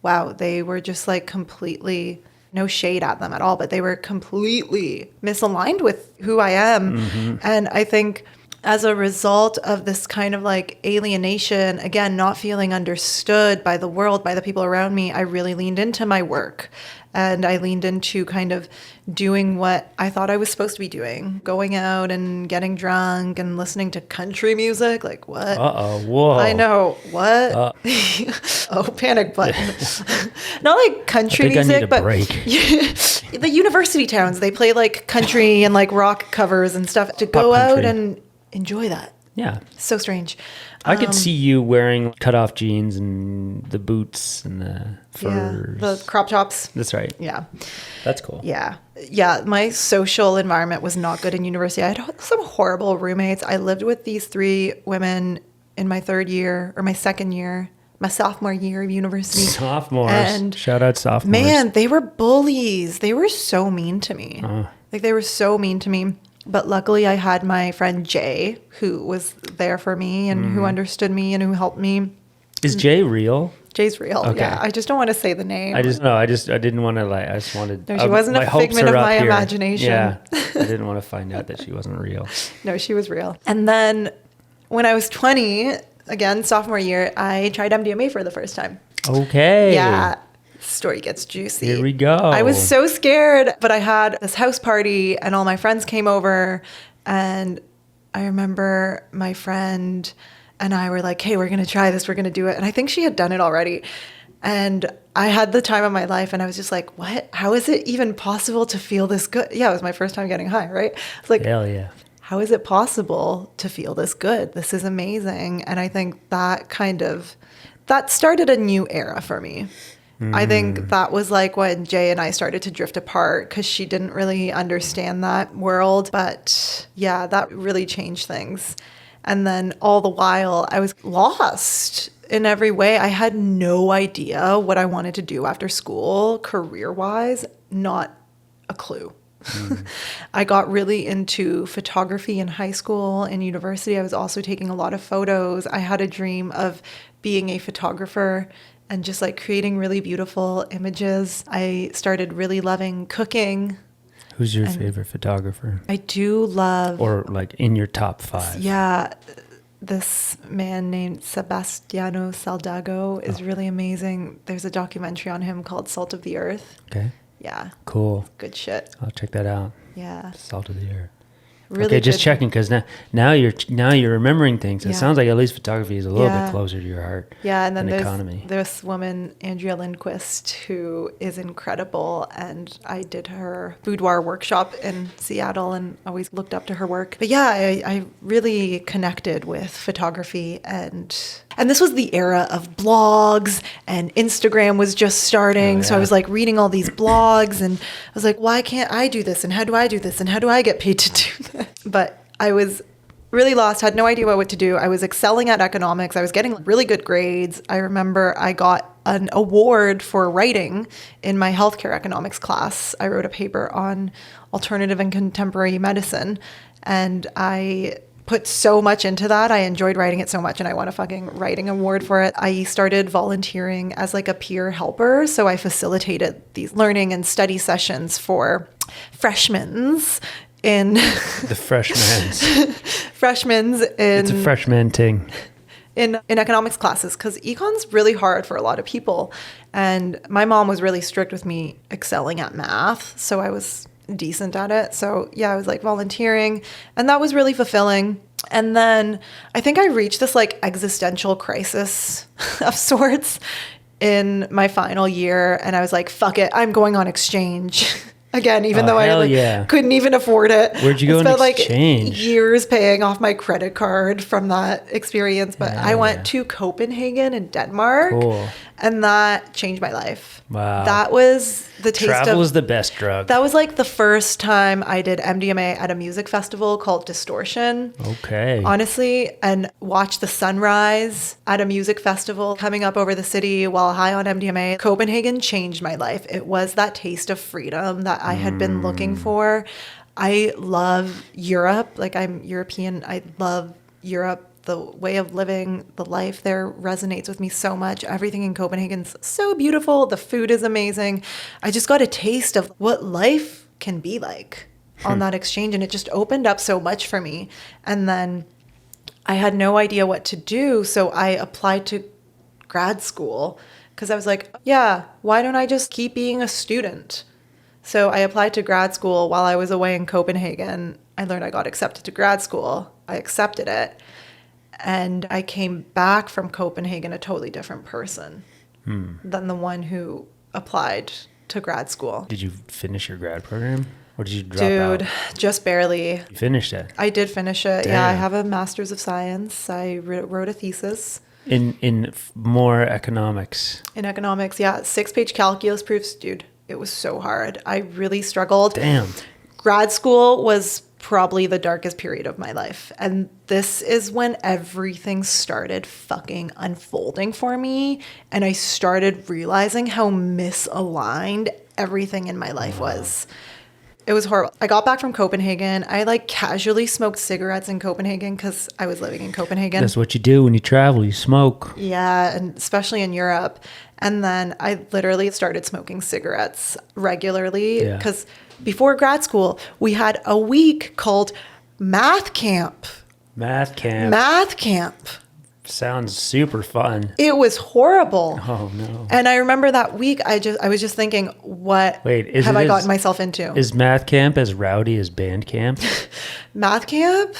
wow, they were just like completely, no shade at them at all, but they were completely misaligned with who I am. Mm-hmm. And I think as a result of this kind of like alienation, again, not feeling understood by the world, by the people around me, I really leaned into my work. And I leaned into kind of doing what I thought I was supposed to be doing, going out and getting drunk and listening to country music. Like, what? Uh-oh, whoa. I know, what? Oh, panic button. Not like country music, but break. The university towns, they play like country and like rock covers and stuff to go out and enjoy that. Yeah. So strange. I could see you wearing cutoff jeans and the boots and the furs. Yeah, the crop tops. That's right. Yeah. That's cool. Yeah. Yeah. My social environment was not good in university. I had some horrible roommates. I lived with these 3 women in my 3rd year or my 2nd year, my sophomore year of university. Sophomores. And shout out sophomores. Man, they were bullies. They were so mean to me. Like they were so mean to me. But luckily I had my friend Jay who was there for me and who understood me and who helped me. Is Jay real? Jay's real. Okay. Yeah. I just don't want to say the name. I didn't want to I just wanted. No, she wasn't a figment of my imagination. Yeah. I didn't want to find out that she wasn't real. No, she was real. And then when I was 20, again, sophomore year, I tried MDMA for the first time. Okay. Yeah. Story gets juicy. Here we go. I was so scared, but I had this house party and all my friends came over and I remember my friend and I were like, hey, we're going to try this. We're going to do it. And I think she had done it already. And I had the time of my life and I was just like, what? How is it even possible to feel this good? Yeah, it was my first time getting high, right? It's like, hell yeah. How is it possible to feel this good? This is amazing. And I think that started a new era for me. I think that was like when Jay and I started to drift apart because she didn't really understand that world. But yeah, that really changed things. And then all the while I was lost in every way. I had no idea what I wanted to do after school, career-wise, not a clue. I got really into photography in high school and university. I was also taking a lot of photos. I had a dream of being a photographer and just like creating really beautiful images. I started really loving cooking. Who's your favorite photographer? I do love... Or like in your top 5? Yeah. This man named Sebastiano Saldago is really amazing. There's a documentary on him called Salt of the Earth. Okay. Yeah. Cool. Good shit. I'll check that out. Yeah. Salt of the Earth. Really okay, just good. checking, because now you're remembering things. It Yeah. sounds like at least photography is a little Yeah. bit closer to your heart. Yeah, and then than there's economy. this woman, Andrea Lindquist, who is incredible, and I did her boudoir workshop in Seattle and always looked up to her work. But yeah, I really connected with photography, and this was the era of blogs, and Instagram was just starting. Oh, yeah. So I was like reading all these blogs, and I was like, why can't I do this? And how do I do this? And how do I get paid to do this? But I was really lost, had no idea what to do. I was excelling at economics. I was getting really good grades. I remember I got an award for writing in my healthcare economics class. I wrote a paper on alternative and contemporary medicine, and I put so much into that. I enjoyed writing it so much, and I won a fucking writing award for it. I started volunteering as like a peer helper. So I facilitated these learning and study sessions for freshmen's in The freshman's. It's a freshman thing. in economics classes, because econ's really hard for a lot of people. And my mom was really strict with me excelling at math, so I was decent at it. So yeah, I was like volunteering, and that was really fulfilling. And then I think I reached this like existential crisis of sorts in my final year, and I was like, fuck it, I'm going on exchange. Again, even though I couldn't even afford it. Where'd you go on exchange? Like years paying off my credit card from that experience. But I went to Copenhagen in Denmark. Cool. And that changed my life. Wow. That was the taste Travel is the best drug. That was like the first time I did MDMA at a music festival called Distortion. Okay. Honestly, and watched the sunrise at a music festival coming up over the city while high on MDMA. Copenhagen changed my life. It was that taste of freedom that I had been looking for. I love Europe. Like, I'm European. I love Europe. The way of living, the life there resonates with me so much. Everything in Copenhagen's so beautiful. The food is amazing. I just got a taste of what life can be like on that exchange, and it just opened up so much for me. And then I had no idea what to do, so I applied to grad school because I was like, yeah, why don't I just keep being a student? So I applied to grad school while I was away in Copenhagen. I learned I got accepted to grad school. I accepted it. And I came back from Copenhagen a totally different person than the one who applied to grad school. Did you finish your grad program? Or did you drop out? Dude, just barely. You finished it? I did finish it. Damn. Yeah, I have a master's of science. I wrote a thesis. In more economics? In economics, yeah. 6-page calculus proofs. Dude, it was so hard. I really struggled. Damn. Grad school was probably the darkest period of my life. And this is when everything started fucking unfolding for me. And I started realizing how misaligned everything in my life was. It was horrible. I got back from Copenhagen. I like casually smoked cigarettes in Copenhagen because I was living in Copenhagen. That's what you do when you travel. You smoke. Yeah, and especially in Europe. And then I literally started smoking cigarettes regularly because before grad school, we had a week called math camp. Math camp. Math camp. Sounds super fun. It was horrible. Oh, no. And I remember that week, I was just thinking, what have I gotten myself into? Is math camp as rowdy as band camp? Math camp?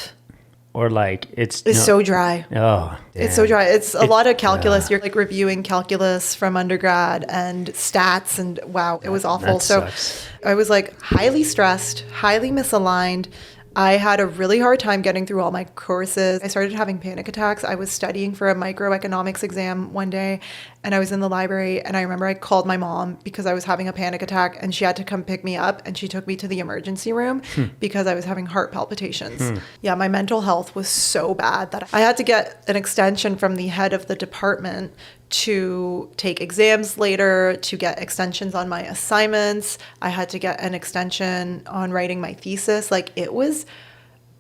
Or like it's so dry. Oh, damn. It's so dry. It's a lot of calculus. You're like reviewing calculus from undergrad and stats, and wow, it was awful. That so sucks. I was like highly stressed, highly misaligned. I had a really hard time getting through all my courses. I started having panic attacks. I was studying for a microeconomics exam one day, and I was in the library, and I remember I called my mom because I was having a panic attack, and she had to come pick me up, and she took me to the emergency room because I was having heart palpitations. Yeah, my mental health was so bad that I had to get an extension from the head of the department to take exams later, to get extensions on my assignments. I had to get an extension on writing my thesis. Like, it was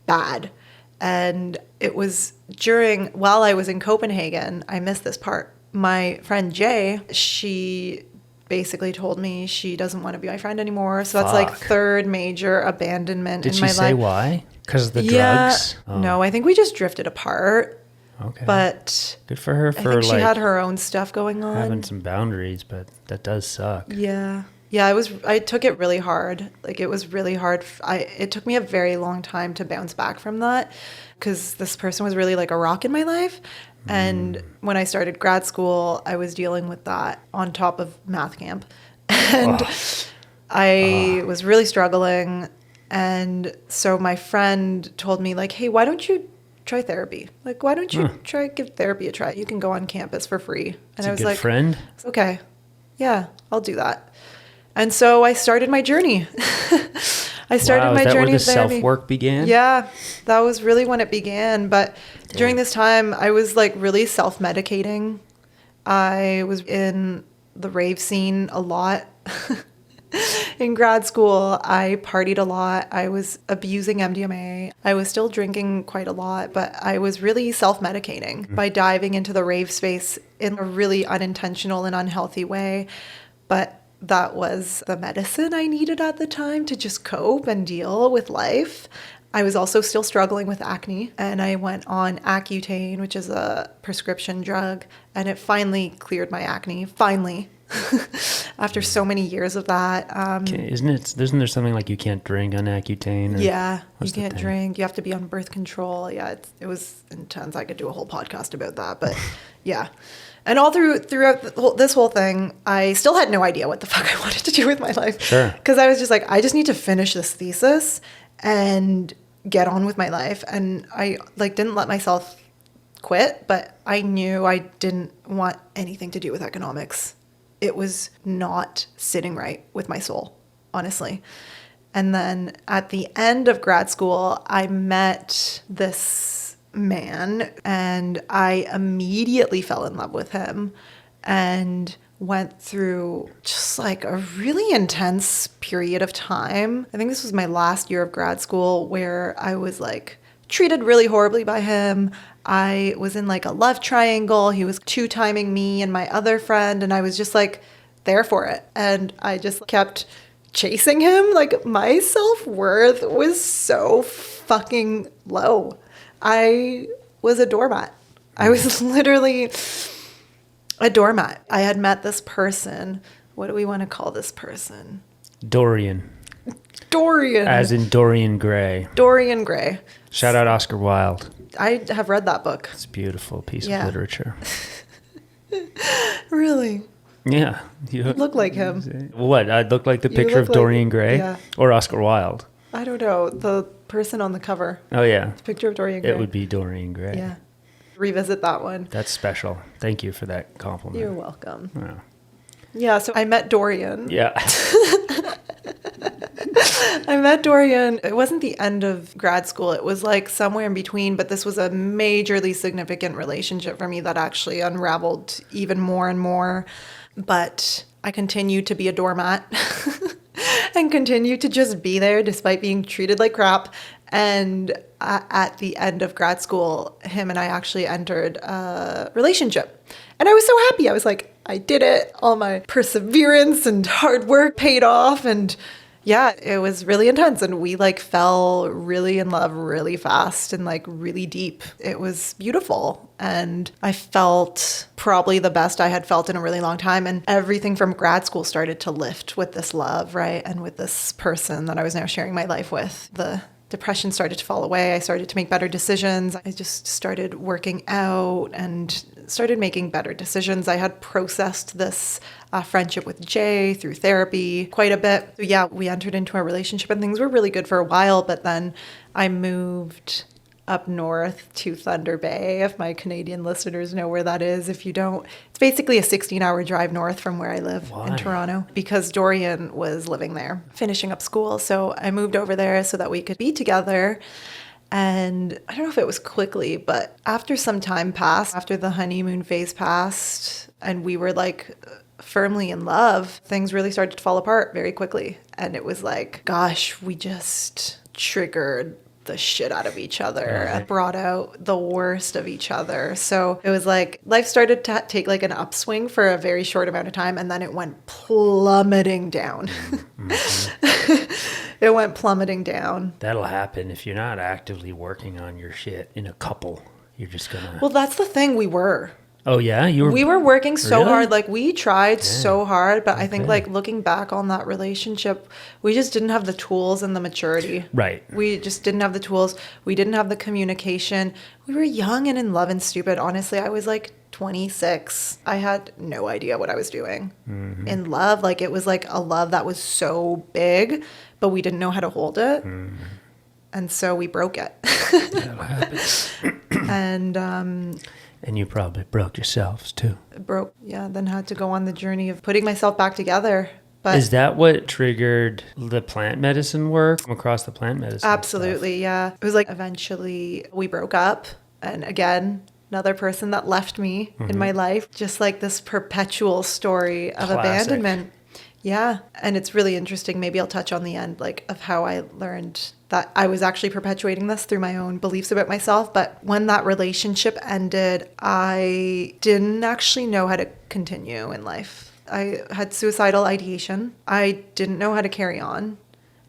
bad. And it was while I was in Copenhagen, I missed this part. My friend Jay, she basically told me she doesn't want to be my friend anymore. So that's like third major abandonment in my life. Did she say why? Because of the yeah, drugs? Oh. No, I think we just drifted apart. Okay. But good for her I think she had her own stuff going on. Having some boundaries, but that does suck. Yeah. Yeah, I took it really hard. Like, it was really hard. It took me a very long time to bounce back from that, because this person was really like a rock in my life. And when I started grad school, I was dealing with that on top of math camp. And I was really struggling. And so my friend told me, like, hey, why don't you try therapy? Like, why don't you give therapy a try? You can go on campus for free. And I was like, friend. Okay, yeah, I'll do that. And so I started my journey. I started my journey. Is that where the self-work began? Yeah, that was really when it began. But during this time, I was like really self-medicating. I was in the rave scene a lot. In grad school, I partied a lot. I was abusing MDMA. I was still drinking quite a lot, but I was really self-medicating by diving into the rave space in a really unintentional and unhealthy way. But that was the medicine I needed at the time to just cope and deal with life. I was also still struggling with acne, and I went on Accutane, which is a prescription drug, and it finally cleared my acne. Finally. After so many years of that. Isn't there something like you can't drink on Accutane? Yeah, you can't drink. You have to be on birth control. Yeah, it was intense. I could do a whole podcast about that, but yeah. And all throughout this whole thing, I still had no idea what the fuck I wanted to do with my life. Sure. Because I was just like, I just need to finish this thesis and get on with my life. And I like didn't let myself quit, but I knew I didn't want anything to do with economics. It was not sitting right with my soul, honestly. And then at the end of grad school, I met this man, and I immediately fell in love with him and went through just like a really intense period of time. I think this was my last year of grad school, where I was like treated really horribly by him. I was in like a love triangle. He was two-timing me and my other friend, and I was just like there for it. And I just kept chasing him. Like, my self-worth was so fucking low. I was a doormat. I was literally a doormat. I had met this person. What do we want to call this person? Dorian. As in Dorian Gray. Dorian Gray. Shout out Oscar Wilde. I have read that book. It's a beautiful piece of literature. Really? Yeah. You look like him. What? I look like the picture of Dorian Gray? Yeah. Or Oscar Wilde? I don't know. The person on the cover. Oh, yeah. The picture of Dorian Gray. It would be Dorian Gray. Yeah. Revisit that one. That's special. Thank you for that compliment. You're welcome. Yeah. Yeah, so I met Dorian. Yeah. I met Dorian. It wasn't the end of grad school. It was like somewhere in between, but this was a majorly significant relationship for me that actually unraveled even more and more. But I continued to be a doormat and continued to just be there despite being treated like crap. And at the end of grad school, him and I actually entered a relationship. And I was so happy. I was like, I did it. All my perseverance and hard work paid off. And yeah, it was really intense. And we like fell really in love really fast and like really deep. It was beautiful. And I felt probably the best I had felt in a really long time. And everything from grad school started to lift with this love, right? And with this person that I was now sharing my life with. The depression started to fall away. I started to make better decisions. I just started working out and started making better decisions. I had processed this friendship with Jay through therapy quite a bit. So yeah, we entered into a relationship and things were really good for a while, but then I moved up north to Thunder Bay, if my Canadian listeners know where that is. If you don't, it's basically a 16-hour drive north from where I live in Toronto, because Dorian was living there, finishing up school. So I moved over there so that we could be together. And I don't know if it was quickly, but after some time passed, after the honeymoon phase passed, and we were like firmly in love, things really started to fall apart very quickly. And it was like, gosh, we just triggered the shit out of each other and brought out the worst of each other. So it was like life started to take like an upswing for a very short amount of time, and then it went plummeting down. It went plummeting down. That'll happen if you're not actively working on your shit in a couple. You're just gonna... Well, that's the thing. We were. Oh yeah, We were working so Really? hard. Like we tried Yeah. so hard, but I think Okay. like looking back on that relationship, we just didn't have the tools and the maturity. Right. We just didn't have the tools. We didn't have the communication. We were young and in love and stupid. Honestly, I was like 26. I had no idea what I was doing in love. Like it was like a love that was so big, but we didn't know how to hold it. And so we broke it. That happens. And And you probably broke yourselves too. then had to go on the journey of putting myself back together. But Is that what triggered the plant medicine work? Come across the plant medicine absolutely, yeah. It was like eventually we broke up. And again, another person that left me in my life. Just like this perpetual story of Classic. abandonment. Yeah. And it's really interesting. Maybe I'll touch on the end, like of how I learned that I was actually perpetuating this through my own beliefs about myself. But when that relationship ended, I didn't actually know how to continue in life. I had suicidal ideation. I didn't know how to carry on.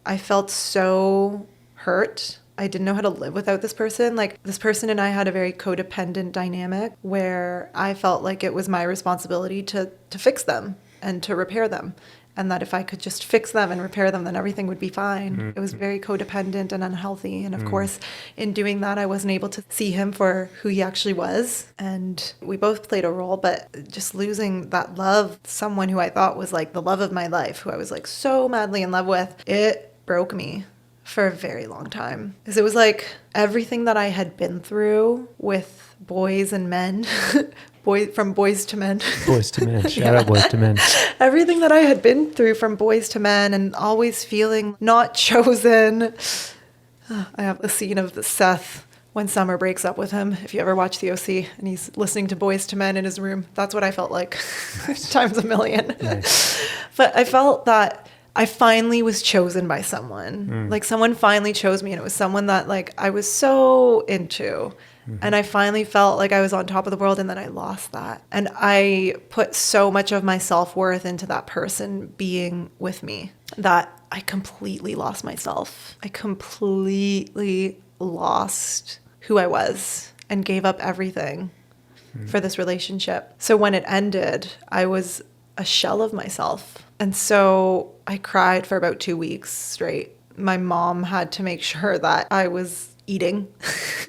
I felt so hurt. I didn't know how to live without this person. Like this person and I had a very codependent dynamic where I felt like it was my responsibility to fix them and to repair them. And that if I could just fix them and repair them, then everything would be fine. It was very codependent and unhealthy. And of course, in doing that, I wasn't able to see him for who he actually was. And we both played a role, but just losing that love, someone who I thought was like the love of my life, who I was like so madly in love with, it broke me for a very long time. Because it was like everything that I had been through with boys and men, from boys to men. Boys to men. Shout out boys to men. Everything that I had been through from boys to men and always feeling not chosen. I have the scene of Seth when Summer breaks up with him. If you ever watch the OC and he's listening to Boys to Men in his room, that's what I felt like. Times a million. Nice. But I felt that I finally was chosen by someone. Like someone finally chose me, and it was someone that like I was so into. And I finally felt like I was on top of the world, and then I lost that. And I put so much of my self-worth into that person being with me that I completely lost myself. I completely lost who I was and gave up everything for this relationship. So when it ended, I was a shell of myself. And so I cried for about 2 weeks straight. My mom had to make sure that I was eating.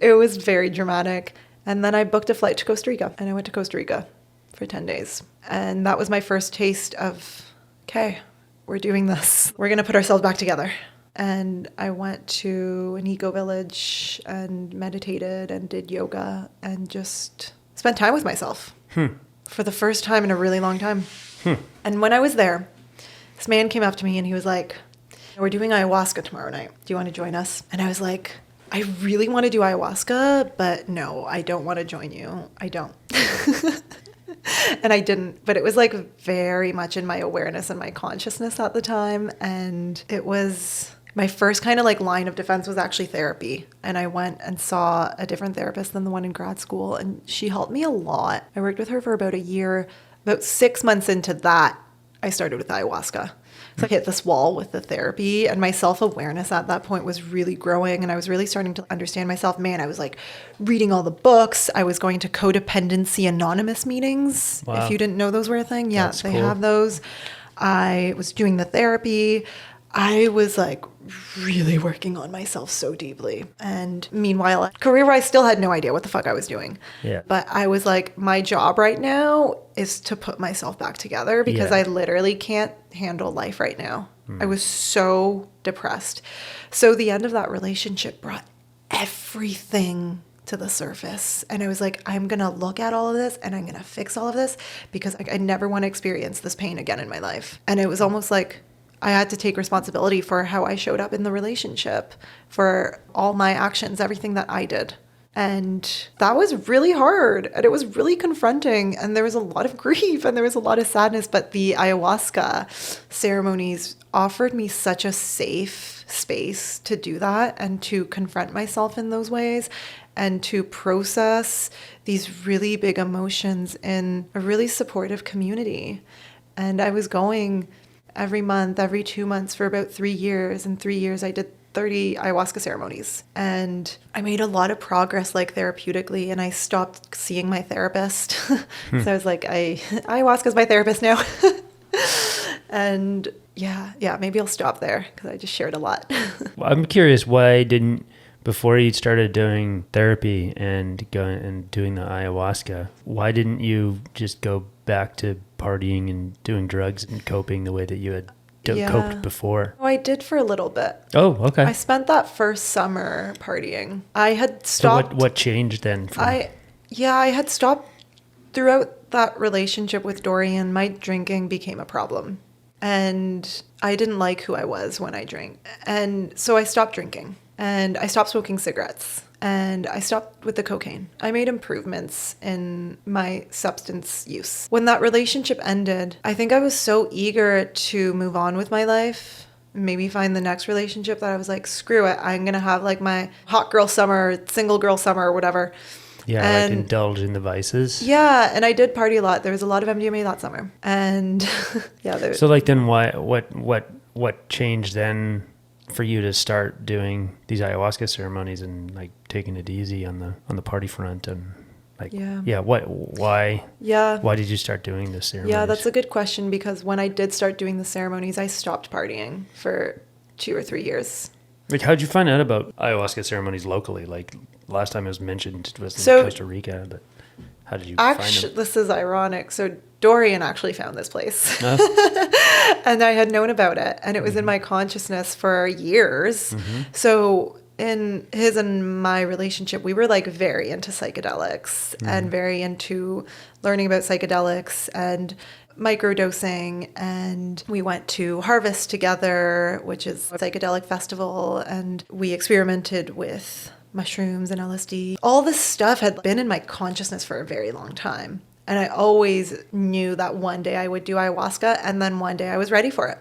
It was very dramatic. And then I booked a flight to Costa Rica, and I went to Costa Rica for 10 days. And that was my first taste of, okay, we're doing this. We're going to put ourselves back together. And I went to an eco village and meditated and did yoga and just spent time with myself for the first time in a really long time. And when I was there, this man came up to me and he was like, we're doing ayahuasca tomorrow night. Do you want to join us? And I was like, I really want to do ayahuasca, but no, I don't want to join you. I don't. And I didn't, but it was like very much in my awareness and my consciousness at the time. And it was my first kind of like line of defense was actually therapy. And I went and saw a different therapist than the one in grad school. And she helped me a lot. I worked with her for about a year. About 6 months into that, I started with ayahuasca. So I hit this wall with the therapy, and my self-awareness at that point was really growing, and I was really starting to understand myself. Man, I was like reading all the books. I was going to Codependency Anonymous meetings. Wow. If you didn't know those were a thing. Yeah, That's they cool. have those. I was doing the therapy. I was like really working on myself so deeply. And meanwhile, career-wise, I still had no idea what the fuck I was doing. Yeah. But I was like, my job right now is to put myself back together because Yeah. I literally can't handle life right now. I was so depressed. So the end of that relationship brought everything to the surface. And I was like, I'm going to look at all of this and I'm going to fix all of this because I never want to experience this pain again in my life. And it was almost like I had to take responsibility for how I showed up in the relationship, for all my actions, everything that I did. And that was really hard, and it was really confronting, and there was a lot of grief and there was a lot of sadness, but the ayahuasca ceremonies offered me such a safe space to do that and to confront myself in those ways and to process these really big emotions in a really supportive community. And I was going every month, every 2 months for about 3 years. In 3 years, I did 30 ayahuasca ceremonies, and I made a lot of progress, like therapeutically, and I stopped seeing my therapist. So I was like, ayahuasca is my therapist now. And yeah, maybe I'll stop there because I just shared a lot. Well, I'm curious, why didn't, before you started doing therapy and going and doing the ayahuasca, why didn't you just go back to partying and doing drugs and coping the way that you had coped before? Oh, I did for a little bit. Oh, okay. I spent that first summer partying. I had stopped. So what changed then? I had stopped throughout that relationship with Dorian. My drinking became a problem, and I didn't like who I was when I drank. And so I stopped drinking, and I stopped smoking cigarettes, and I stopped with the cocaine. I made improvements in my substance use. When that relationship ended, I think I was so eager to move on with my life, maybe find the next relationship, that I was like, screw it. I'm going to have like my hot girl summer, single girl summer, or whatever. Yeah, and, like indulge in the vices. Yeah, and I did party a lot. There was a lot of MDMA that summer. And yeah. So like then what changed then for you to start doing these ayahuasca ceremonies and like taking it easy on the party front, and like why did you start doing this ceremonies? Yeah, that's a good question, because when I did start doing the ceremonies, I stopped partying for 2 or 3 years. Like, how'd you find out about ayahuasca ceremonies locally? Like, last time it was mentioned was in Costa Rica, but how did you find them? This is ironic. So Dorian actually found this place. And I had known about it, and it was in my consciousness for years. Mm-hmm. So in his and my relationship, we were like very into psychedelics and very into learning about psychedelics and microdosing, and we went to Harvest together, which is a psychedelic festival, and we experimented with mushrooms and LSD. All this stuff had been in my consciousness for a very long time, and I always knew that one day I would do ayahuasca, and then one day I was ready for it.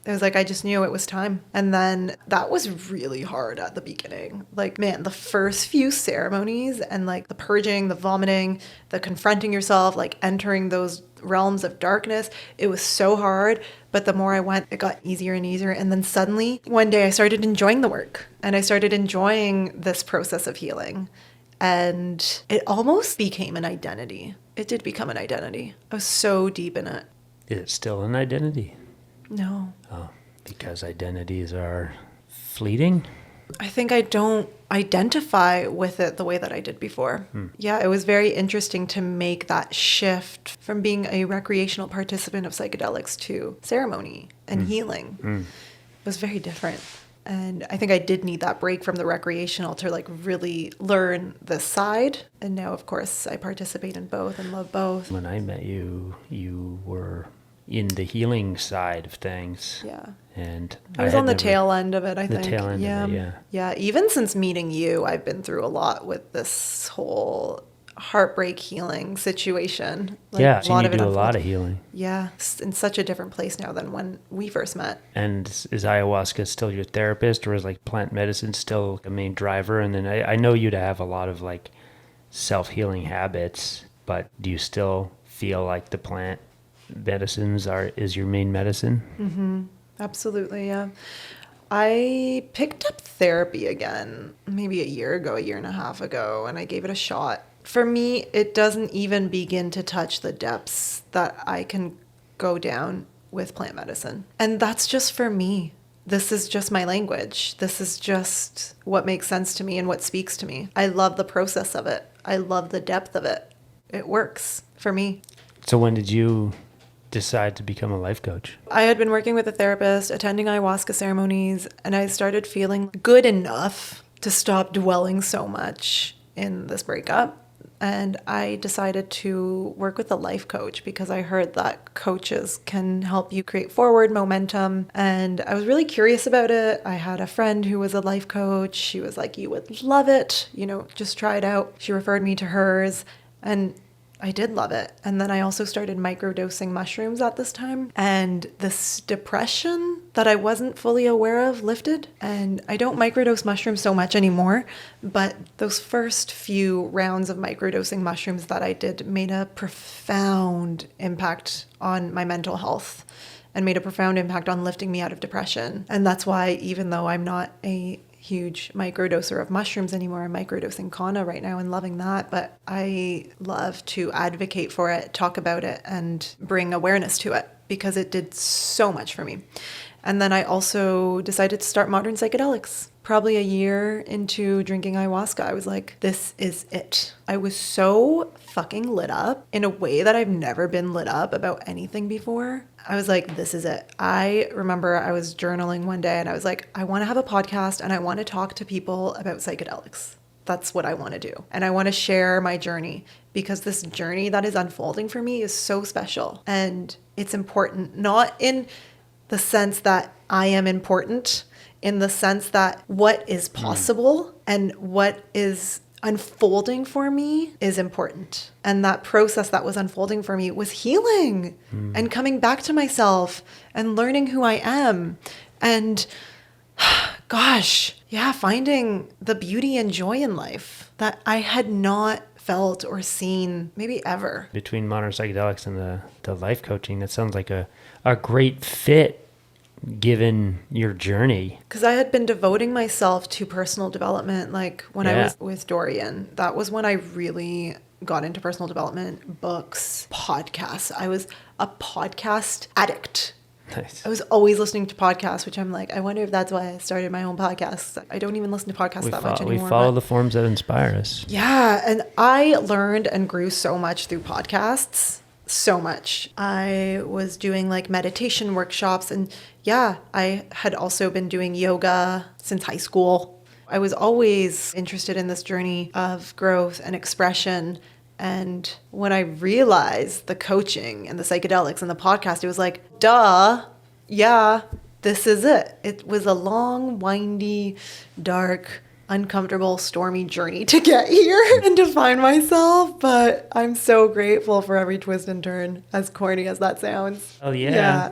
It was like, I just knew it was time. And then that was really hard at the beginning. Like, man, the first few ceremonies and like the purging, the vomiting, the confronting yourself, like entering those realms of darkness, it was so hard. But the more I went, it got easier and easier. And then suddenly one day I started enjoying the work, and I started enjoying this process of healing. And it almost became an identity. It did become an identity. I was so deep in it. Is it still an identity? No. Oh, because identities are fleeting? I think I don't identify with it the way that I did before. Yeah, it was very interesting to make that shift from being a recreational participant of psychedelics to ceremony and healing. It was very different. And I think I did need that break from the recreational to like really learn this side. And now, of course, I participate in both and love both. When I met you, you were in the healing side of things. Yeah. And I was on the tail end of it, I think. The tail end of it, yeah. Yeah, even since meeting you, I've been through a lot with this whole heartbreak healing situation. Like, yeah, so you do a lot of healing. Yeah, it's in such a different place now than when we first met. And is ayahuasca still your therapist, or is like plant medicine still a main driver? And then I know you to have a lot of like self-healing habits, but do you still feel like the plant medicines is your main medicine? Mm-hmm. Absolutely, yeah. I picked up therapy again maybe a year and a half ago, and I gave it a shot. For me, it doesn't even begin to touch the depths that I can go down with plant medicine. And that's just for me. This is just my language. This is just what makes sense to me and what speaks to me. I love the process of it. I love the depth of it. It works for me. So when did you decide to become a life coach? I had been working with a therapist, attending ayahuasca ceremonies, and I started feeling good enough to stop dwelling so much in this breakup. And I decided to work with a life coach because I heard that coaches can help you create forward momentum. And I was really curious about it. I had a friend who was a life coach. She was like, you would love it, just try it out. She referred me to hers, and I did love it. And then I also started microdosing mushrooms at this time. And this depression that I wasn't fully aware of lifted. And I don't microdose mushrooms so much anymore. But those first few rounds of microdosing mushrooms that I did made a profound impact on my mental health. and made a profound impact on lifting me out of depression. And that's why, even though I'm not a huge microdoser of mushrooms anymore, I'm microdosing Kana right now and loving that, but I love to advocate for it, talk about it, and bring awareness to it because it did so much for me. And then I also decided to start modern psychedelics. Probably a year into drinking ayahuasca, I was like, this is it. I was so fucking lit up in a way that I've never been lit up about anything before. I was like, this is it. I remember I was journaling one day and I was like, I want to have a podcast and I want to talk to people about psychedelics. That's what I want to do. And I want to share my journey because this journey that is unfolding for me is so special. And it's important, not in the sense that I am important, in the sense that what is possible and what is unfolding for me is important. And that process that was unfolding for me was healing and coming back to myself and learning who I am. And gosh, yeah, finding the beauty and joy in life that I had not felt or seen maybe ever. Between modern psychedelics and the life coaching, that sounds like a great fit given your journey. Because I had been devoting myself to personal development. Like when I was with Dorian, that was when I really got into personal development, books, podcasts. I was a podcast addict. Nice. I was always listening to podcasts, which I'm like, I wonder if that's why I started my own podcast. I don't even listen to podcasts that much anymore. We follow the forms that inspire us. Yeah. And I learned and grew so much through podcasts. So much. I was doing like meditation workshops, and yeah, I had also been doing yoga since high school. I was always interested in this journey of growth and expression. And when I realized the coaching and the psychedelics and the podcast, it was like, duh, yeah, this is it. It was a long, windy, dark, uncomfortable, stormy journey to get here and to find myself. But I'm so grateful for every twist and turn, as corny as that sounds. Oh, yeah.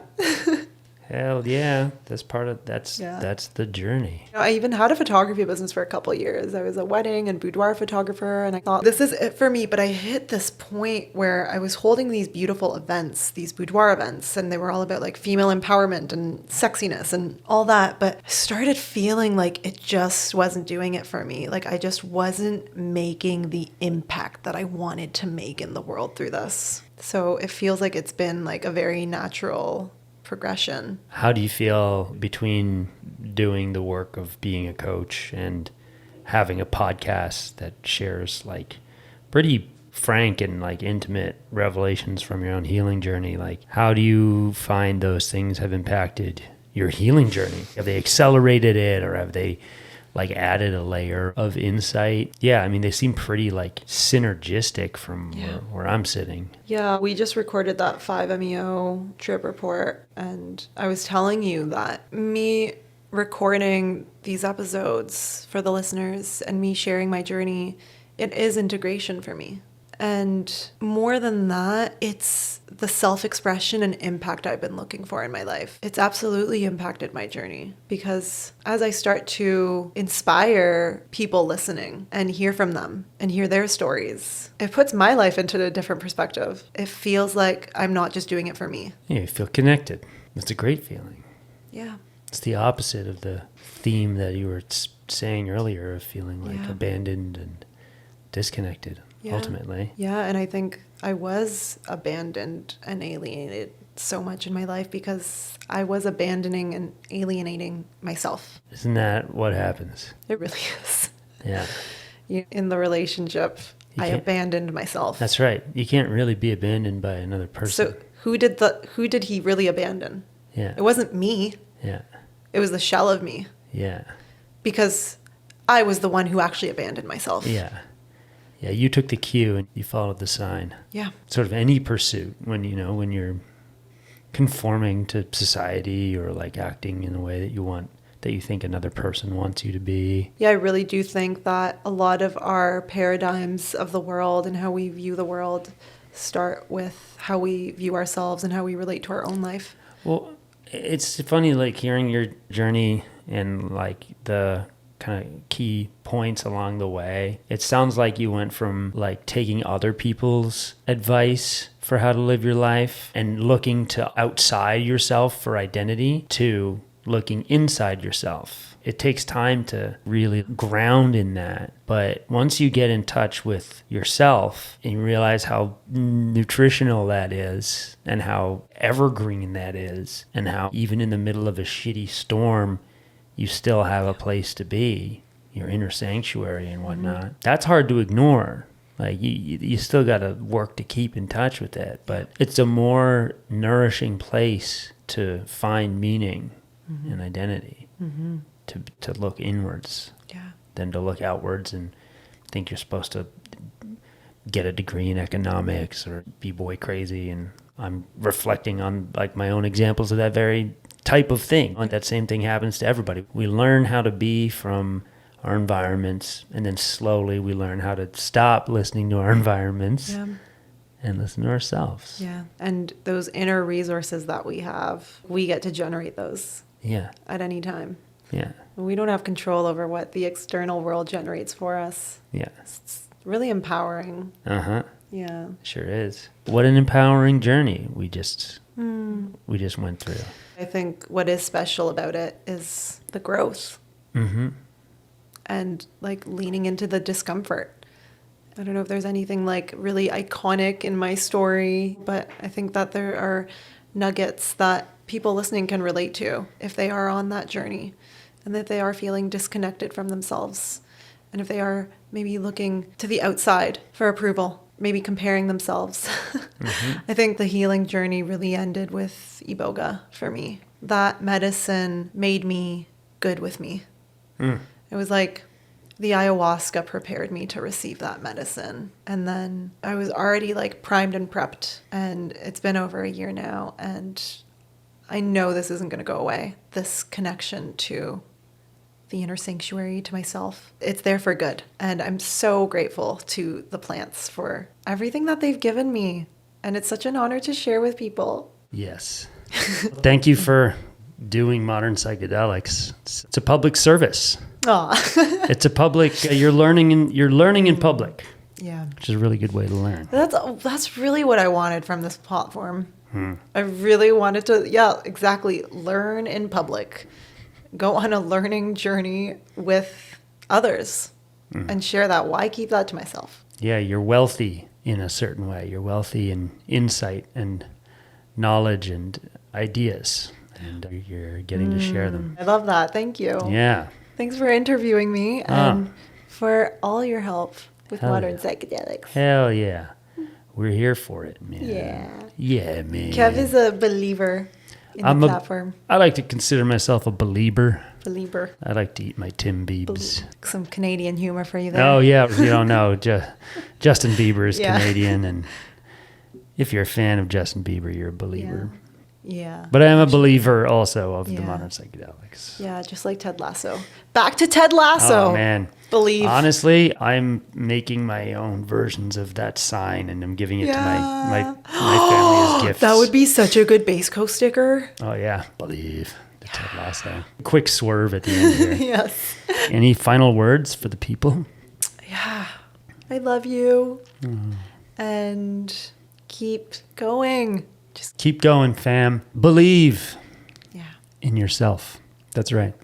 Hell yeah. That's the journey. I even had a photography business for a couple of years. I was a wedding and boudoir photographer, and I thought, this is it for me. But I hit this point where I was holding these beautiful events, these boudoir events, and they were all about like female empowerment and sexiness and all that. But I started feeling like it just wasn't doing it for me. Like I just wasn't making the impact that I wanted to make in the world through this. So it feels like it's been like a very natural progression. How do you feel between doing the work of being a coach and having a podcast that shares like pretty frank and like intimate revelations from your own healing journey? Like, how do you find those things have impacted your healing journey? Have they accelerated it, or have they like added a layer of insight? Yeah, I mean, they seem pretty like synergistic from where I'm sitting. Yeah, we just recorded that 5-MeO trip report, and I was telling you that me recording these episodes for the listeners and me sharing my journey, it is integration for me. And more than that, it's the self-expression and impact I've been looking for in my life. It's absolutely impacted my journey because as I start to inspire people listening and hear from them and hear their stories, it puts my life into a different perspective. It feels like I'm not just doing it for me. Yeah, you feel connected. It's a great feeling. Yeah. It's the opposite of the theme that you were saying earlier of feeling like abandoned and disconnected. Ultimately. Yeah, and I think I was abandoned and alienated so much in my life because I was abandoning and alienating myself. Isn't that what happens? It really is. Yeah. In the relationship, I abandoned myself. That's right. You can't really be abandoned by another person. So who did he really abandon? Yeah. It wasn't me. Yeah. It was the shell of me. Yeah. Because I was the one who actually abandoned myself. Yeah. Yeah, you took the cue and you followed the sign. Yeah. Sort of any pursuit when you're conforming to society or like acting in a way that you think another person wants you to be. Yeah, I really do think that a lot of our paradigms of the world and how we view the world start with how we view ourselves and how we relate to our own life. Well, it's funny like hearing your journey and like the kind of key points along the way. It sounds like you went from like taking other people's advice for how to live your life and looking to outside yourself for identity to looking inside yourself. It takes time to really ground in that. But once you get in touch with yourself and you realize how nutritional that is and how evergreen that is and how even in the middle of a shitty storm, you still have a place to be, your inner sanctuary and whatnot. That's hard to ignore. Like you still got to work to keep in touch with it, but it's a more nourishing place to find meaning and identity, to look inwards than to look outwards and think you're supposed to get a degree in economics or be boy crazy. And I'm reflecting on like my own examples of that very type of thing. That same thing happens to everybody. We learn how to be from our environments, and then slowly we learn how to stop listening to our environments and listen to ourselves. Yeah. And those inner resources that we have, we get to generate those at any time. Yeah. We don't have control over what the external world generates for us. Yeah. It's really empowering. Yeah. Sure is. What an empowering journey we just went through. I think what is special about it is the growth. And like leaning into the discomfort. I don't know if there's anything like really iconic in my story, but I think that there are nuggets that people listening can relate to if they are on that journey and that they are feeling disconnected from themselves. And if they are maybe looking to the outside for approval, maybe comparing themselves. I think the healing journey really ended with Iboga for me. That medicine made me good with me. It was like the ayahuasca prepared me to receive that medicine. And then I was already like primed and prepped. And it's been over a year now. And I know this isn't going to go away. This connection to the inner sanctuary, to myself, it's there for good. And I'm so grateful to the plants for everything that they've given me. And it's such an honor to share with people. Yes. Thank you for doing Modern Psychedelics. It's a public service. It's a public. You're learning in public. Yeah, which is a really good way to learn. That's really what I wanted from this platform. I really wanted to, exactly, learn in public, go on a learning journey with others, and share that. Why keep that to myself? Yeah, you're wealthy in a certain way. You're wealthy in insight and knowledge and ideas, and you're getting to share them. I love that. Thank you. Yeah. Thanks for interviewing me and for all your help with Modern Psychedelics. Hell yeah. We're here for it, man. Yeah, man. Kev is a believer in the platform. I like to consider myself a believer. Believer. I like to eat my Tim Biebs. Some Canadian humor for you there. Oh, yeah. You don't know. Justin Bieber is Canadian, and if you're a fan of Justin Bieber, you're a believer. Yeah. But I am a believer also of the Modern Psychedelics. Yeah, just like Ted Lasso. Back to Ted Lasso. Oh, man. Believe. Honestly, I'm making my own versions of that sign, and I'm giving it to my family as gifts. That would be such a good Base Coast sticker. Oh, yeah. Believe. The Ted Lasso. Quick swerve at the end here. Yes. Any final words for the people? Yeah. I love you. And keep going. Just keep going, fam. Believe in yourself. That's right.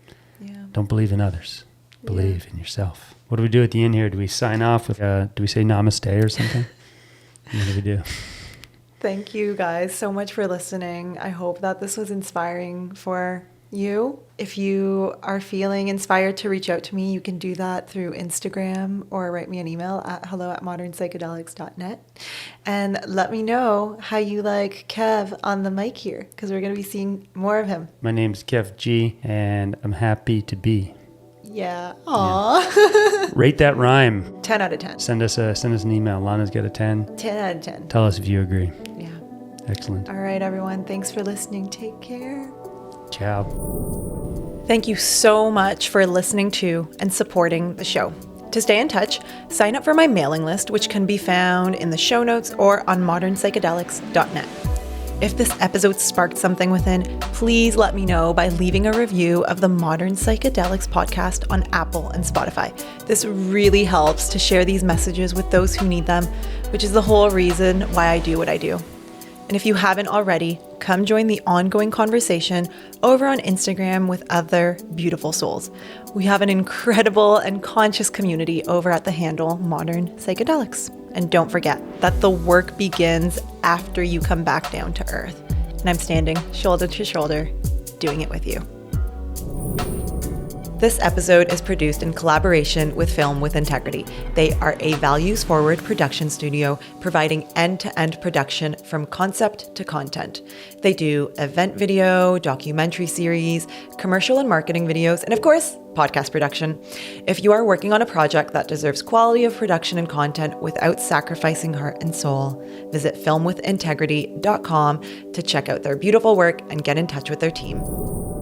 Yeah. Don't believe in others. Believe in yourself. What do we do at the end here? Do we sign off with, do we say namaste or something? What do we do? Thank you guys so much for listening. I hope that this was inspiring for you. If you are feeling inspired to reach out to me, you can do that through Instagram or write me an email at hello@modernpsychedelics.net. And let me know how you like Kev on the mic here, because we're going to be seeing more of him. My name's Kev G, and I'm happy to be. Yeah. Aww. Rate that rhyme. 10 out of 10. Send us an email. Lana's got a 10. 10 out of 10. Tell us if you agree. Yeah. Excellent. All right, everyone. Thanks for listening. Take care. Ciao. Thank you so much for listening to and supporting the show. To stay in touch, sign up for my mailing list, which can be found in the show notes or on modernpsychedelics.net. If this episode sparked something within, please let me know by leaving a review of the Modern Psychedelics podcast on Apple and Spotify. This really helps to share these messages with those who need them, which is the whole reason why I do what I do. And if you haven't already, come join the ongoing conversation over on Instagram with other beautiful souls. We have an incredible and conscious community over at the handle Modern Psychedelics. And don't forget that the work begins after you come back down to earth. And I'm standing shoulder to shoulder, doing it with you. This episode is produced in collaboration with Film with Integrity. They are a values-forward production studio providing end-to-end production from concept to content. They do event video, documentary series, commercial and marketing videos, and of course, podcast production. If you are working on a project that deserves quality of production and content without sacrificing heart and soul, visit filmwithintegrity.com to check out their beautiful work and get in touch with their team.